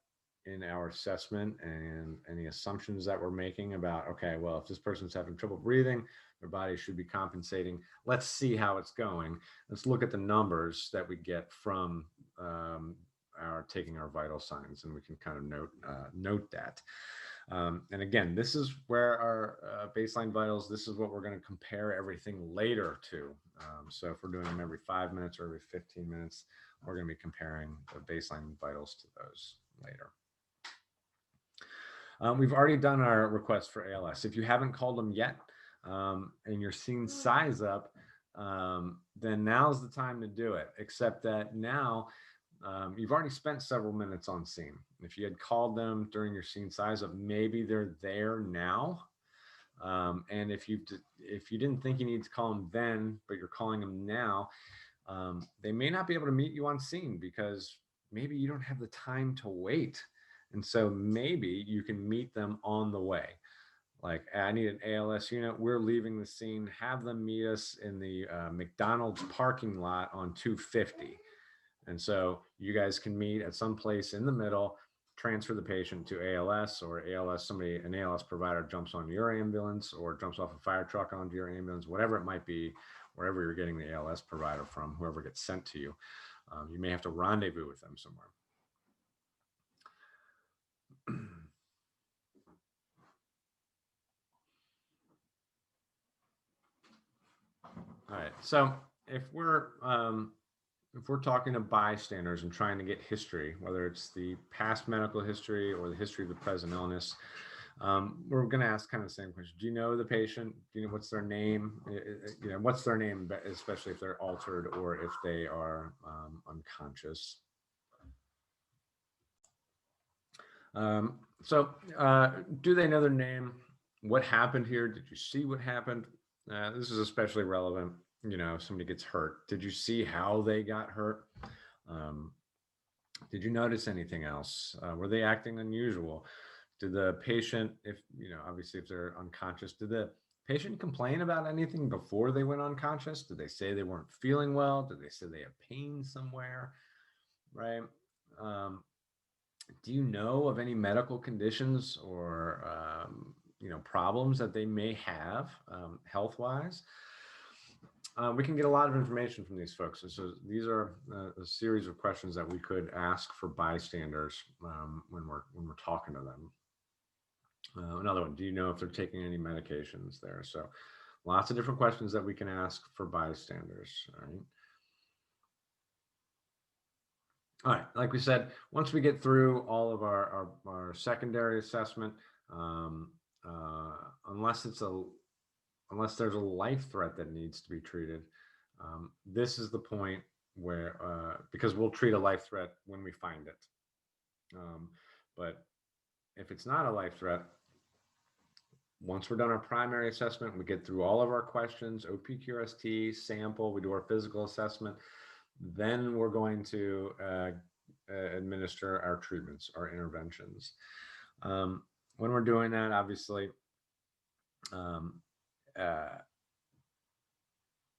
in our assessment and any assumptions that we're making about, okay, well, if this person's having trouble breathing, their body should be compensating. Let's see how it's going. Let's look at the numbers that we get from our taking our vital signs, and we can kind of note that. And again, this is where our baseline vitals, this is what we're going to compare everything later to. So if we're doing them every 5 minutes or every 15 minutes, we're going to be comparing the baseline vitals to those later. We've already done our request for ALS. If you haven't called them yet, and you're seeing size up, then now's the time to do it, except that now you've already spent several minutes on scene. If you had called them during your scene size up, maybe they're there now. And if you didn't think you need to call them then, but you're calling them now, they may not be able to meet you on scene because maybe you don't have the time to wait. And so maybe you can meet them on the way. Like, I need an ALS unit. We're leaving the scene. Have them meet us in the McDonald's parking lot on 250. And so you guys can meet at some place in the middle, transfer the patient to ALS, or ALS, an ALS provider jumps on your ambulance or jumps off a fire truck onto your ambulance, whatever it might be, wherever you're getting the ALS provider from, whoever gets sent to you. You may have to rendezvous with them somewhere. All right. So if we're talking to bystanders and trying to get history, whether it's the past medical history or the history of the present illness, We're going to ask kind of the same question. Do you know the patient? Do you know what's their name? What's their name, especially if they're altered or if they are unconscious. Do they know their name? What happened here? Did you see what happened? This is especially relevant, if somebody gets hurt. Did you see how they got hurt? Um, did you notice anything else? Were they acting unusual? Did the patient, if, obviously if they're unconscious, did the patient complain about anything before they went unconscious? Did they say they weren't feeling well? Did they say they have pain somewhere? Right? Um, do you know of any medical conditions or problems that they may have health wise? We can get a lot of information from these folks, and so these are a series of questions that we could ask for bystanders when we're talking to them. Another one: do you know if they're taking any medications there? So lots of different questions that we can ask for bystanders. All right, like we said, once we get through all of our secondary assessment, unless there's a life threat that needs to be treated, this is the point where, because we'll treat a life threat when we find it. But if it's not a life threat, once we're done our primary assessment, we get through all of our questions, OPQRST, sample, we do our physical assessment, then we're going to administer our treatments, our interventions. When we're doing that, obviously,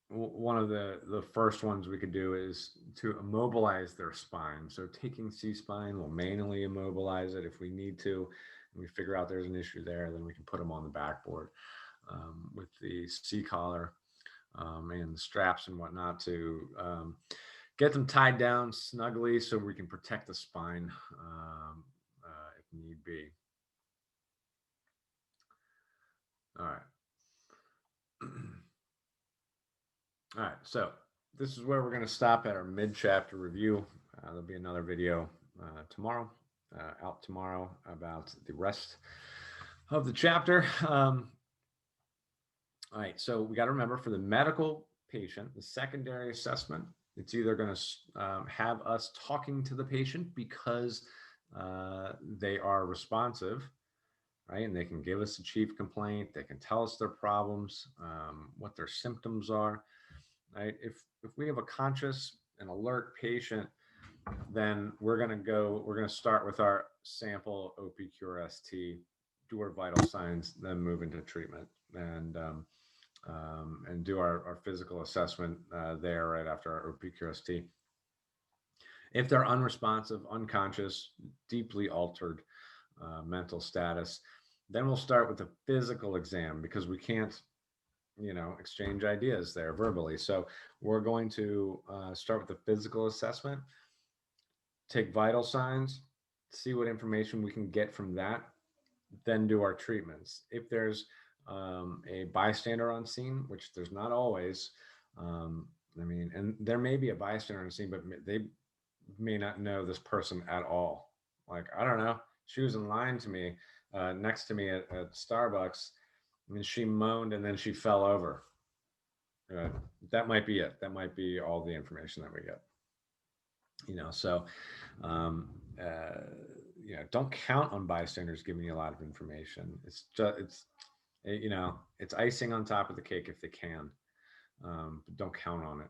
one of the first ones we could do is to immobilize their spine. So taking C-spine, we'll manually immobilize it if we need to. And we figure out there's an issue there, then we can put them on the backboard with the C-collar and the straps and whatnot to get them tied down snugly so we can protect the spine if need be. All right. All right, so this is where we're going to stop at our mid-chapter review. There'll be another video tomorrow, out tomorrow, about the rest of the chapter. All right, so we got to remember, for the medical patient, the secondary assessment, it's either going to have us talking to the patient because they are responsive, right? And they can give us a chief complaint. They can tell us their problems, what their symptoms are, right? If we have a conscious and alert patient, then we're going to start with our sample OPQRST, do our vital signs, then move into treatment and do our physical assessment there right after our OPQRST. If they're unresponsive, unconscious, deeply altered mental status, then we'll start with the physical exam, because we can't exchange ideas there verbally. So we're going to start with the physical assessment, take vital signs, see what information we can get from that, then do our treatments. If there's a bystander on scene, which there's not always, and there may be a bystander on scene, but they may not know this person at all. Like, I don't know, she was in line to me, next to me at Starbucks, and she moaned and then she fell over. That might be it. That might be all the information that we get. So don't count on bystanders giving you a lot of information. It's icing on top of the cake if they can, but don't count on it.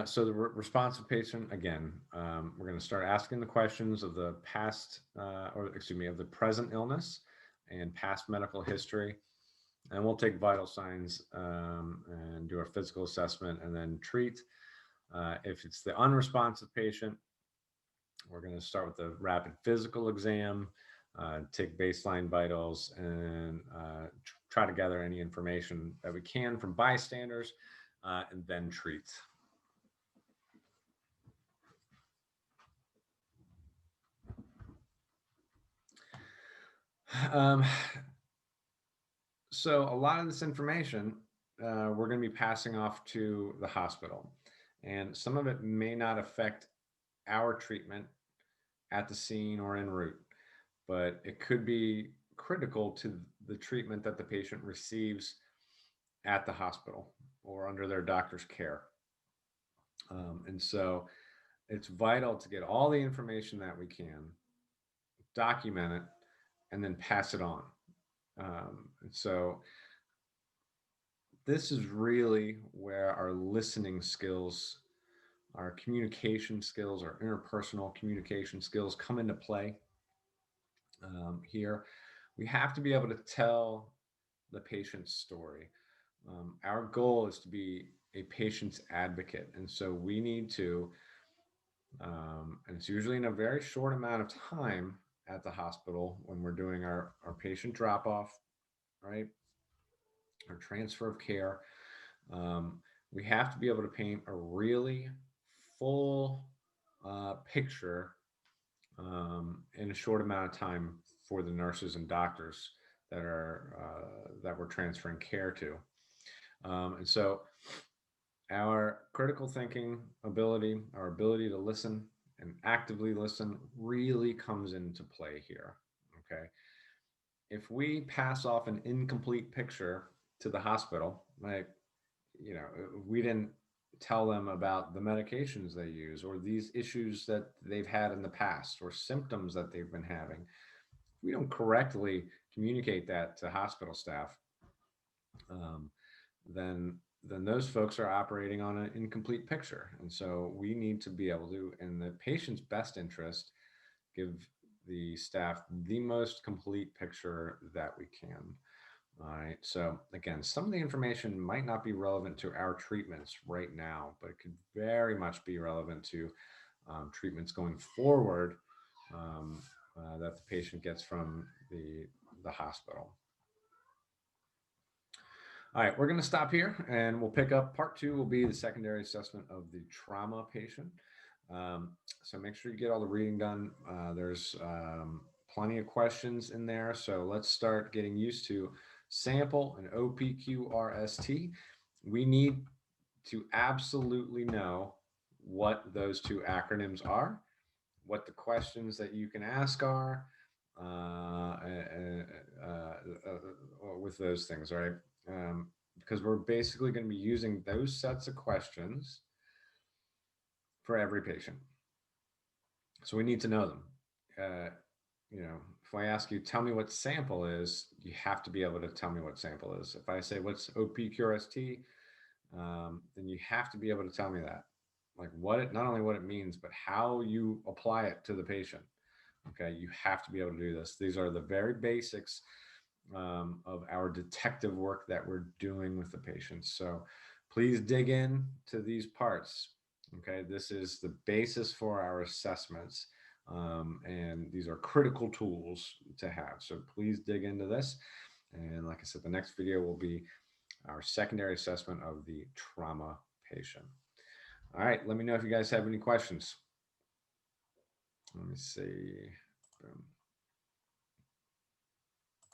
So the responsive patient, again, we're going to start asking the questions of the past, of the present illness and past medical history. And we'll take vital signs and do our physical assessment and then treat. If it's the unresponsive patient, we're going to start with the rapid physical exam, take baseline vitals, and try to gather any information that we can from bystanders, and then treat. So a lot of this information we're going to be passing off to the hospital, and some of it may not affect our treatment at the scene or en route, but it could be critical to the treatment that the patient receives at the hospital or under their doctor's care. And so it's vital to get all the information that we can, document it, and then pass it on. And so this is really where our listening skills, our communication skills, our interpersonal communication skills come into play. Here, we have to be able to tell the patient's story. Our goal is to be a patient's advocate. And so we need to, and it's usually in a very short amount of time at the hospital when we're doing our patient drop off, right? Our transfer of care. Um, we have to be able to paint a really full picture in a short amount of time for the nurses and doctors that we're transferring care to. And so our critical thinking ability, our ability to listen and actively listen really comes into play here. Okay. If we pass off an incomplete picture to the hospital, like, we didn't tell them about the medications they use or these issues that they've had in the past or symptoms that they've been having. If we don't correctly communicate that to hospital staff, um, then those folks are operating on an incomplete picture. And so we need to be able to, in the patient's best interest, give the staff the most complete picture that we can. All right. So again, some of the information might not be relevant to our treatments right now, but it could very much be relevant to treatments going forward that the patient gets from the hospital. All right, we're going to stop here and we'll pick up part 2 will be the secondary assessment of the trauma patient. So make sure you get all the reading done. There's plenty of questions in there. So let's start getting used to sample and OPQRST. We need to absolutely know what those two acronyms are, what the questions that you can ask are with those things, right? Because we're basically going to be using those sets of questions for every patient. So we need to know them. If I ask you, tell me what sample is, you have to be able to tell me what sample is. If I say, what's OPQRST, then you have to be able to tell me that. Like not only what it means, but how you apply it to the patient. Okay, you have to be able to do this. These are the very basics of our detective work that we're doing with the patients. So please dig in to these parts. Okay, this is the basis for our assessments. And these are critical tools to have. So please dig into this. And like I said, the next video will be our secondary assessment of the trauma patient. All right, let me know if you guys have any questions. Let me see. Boom.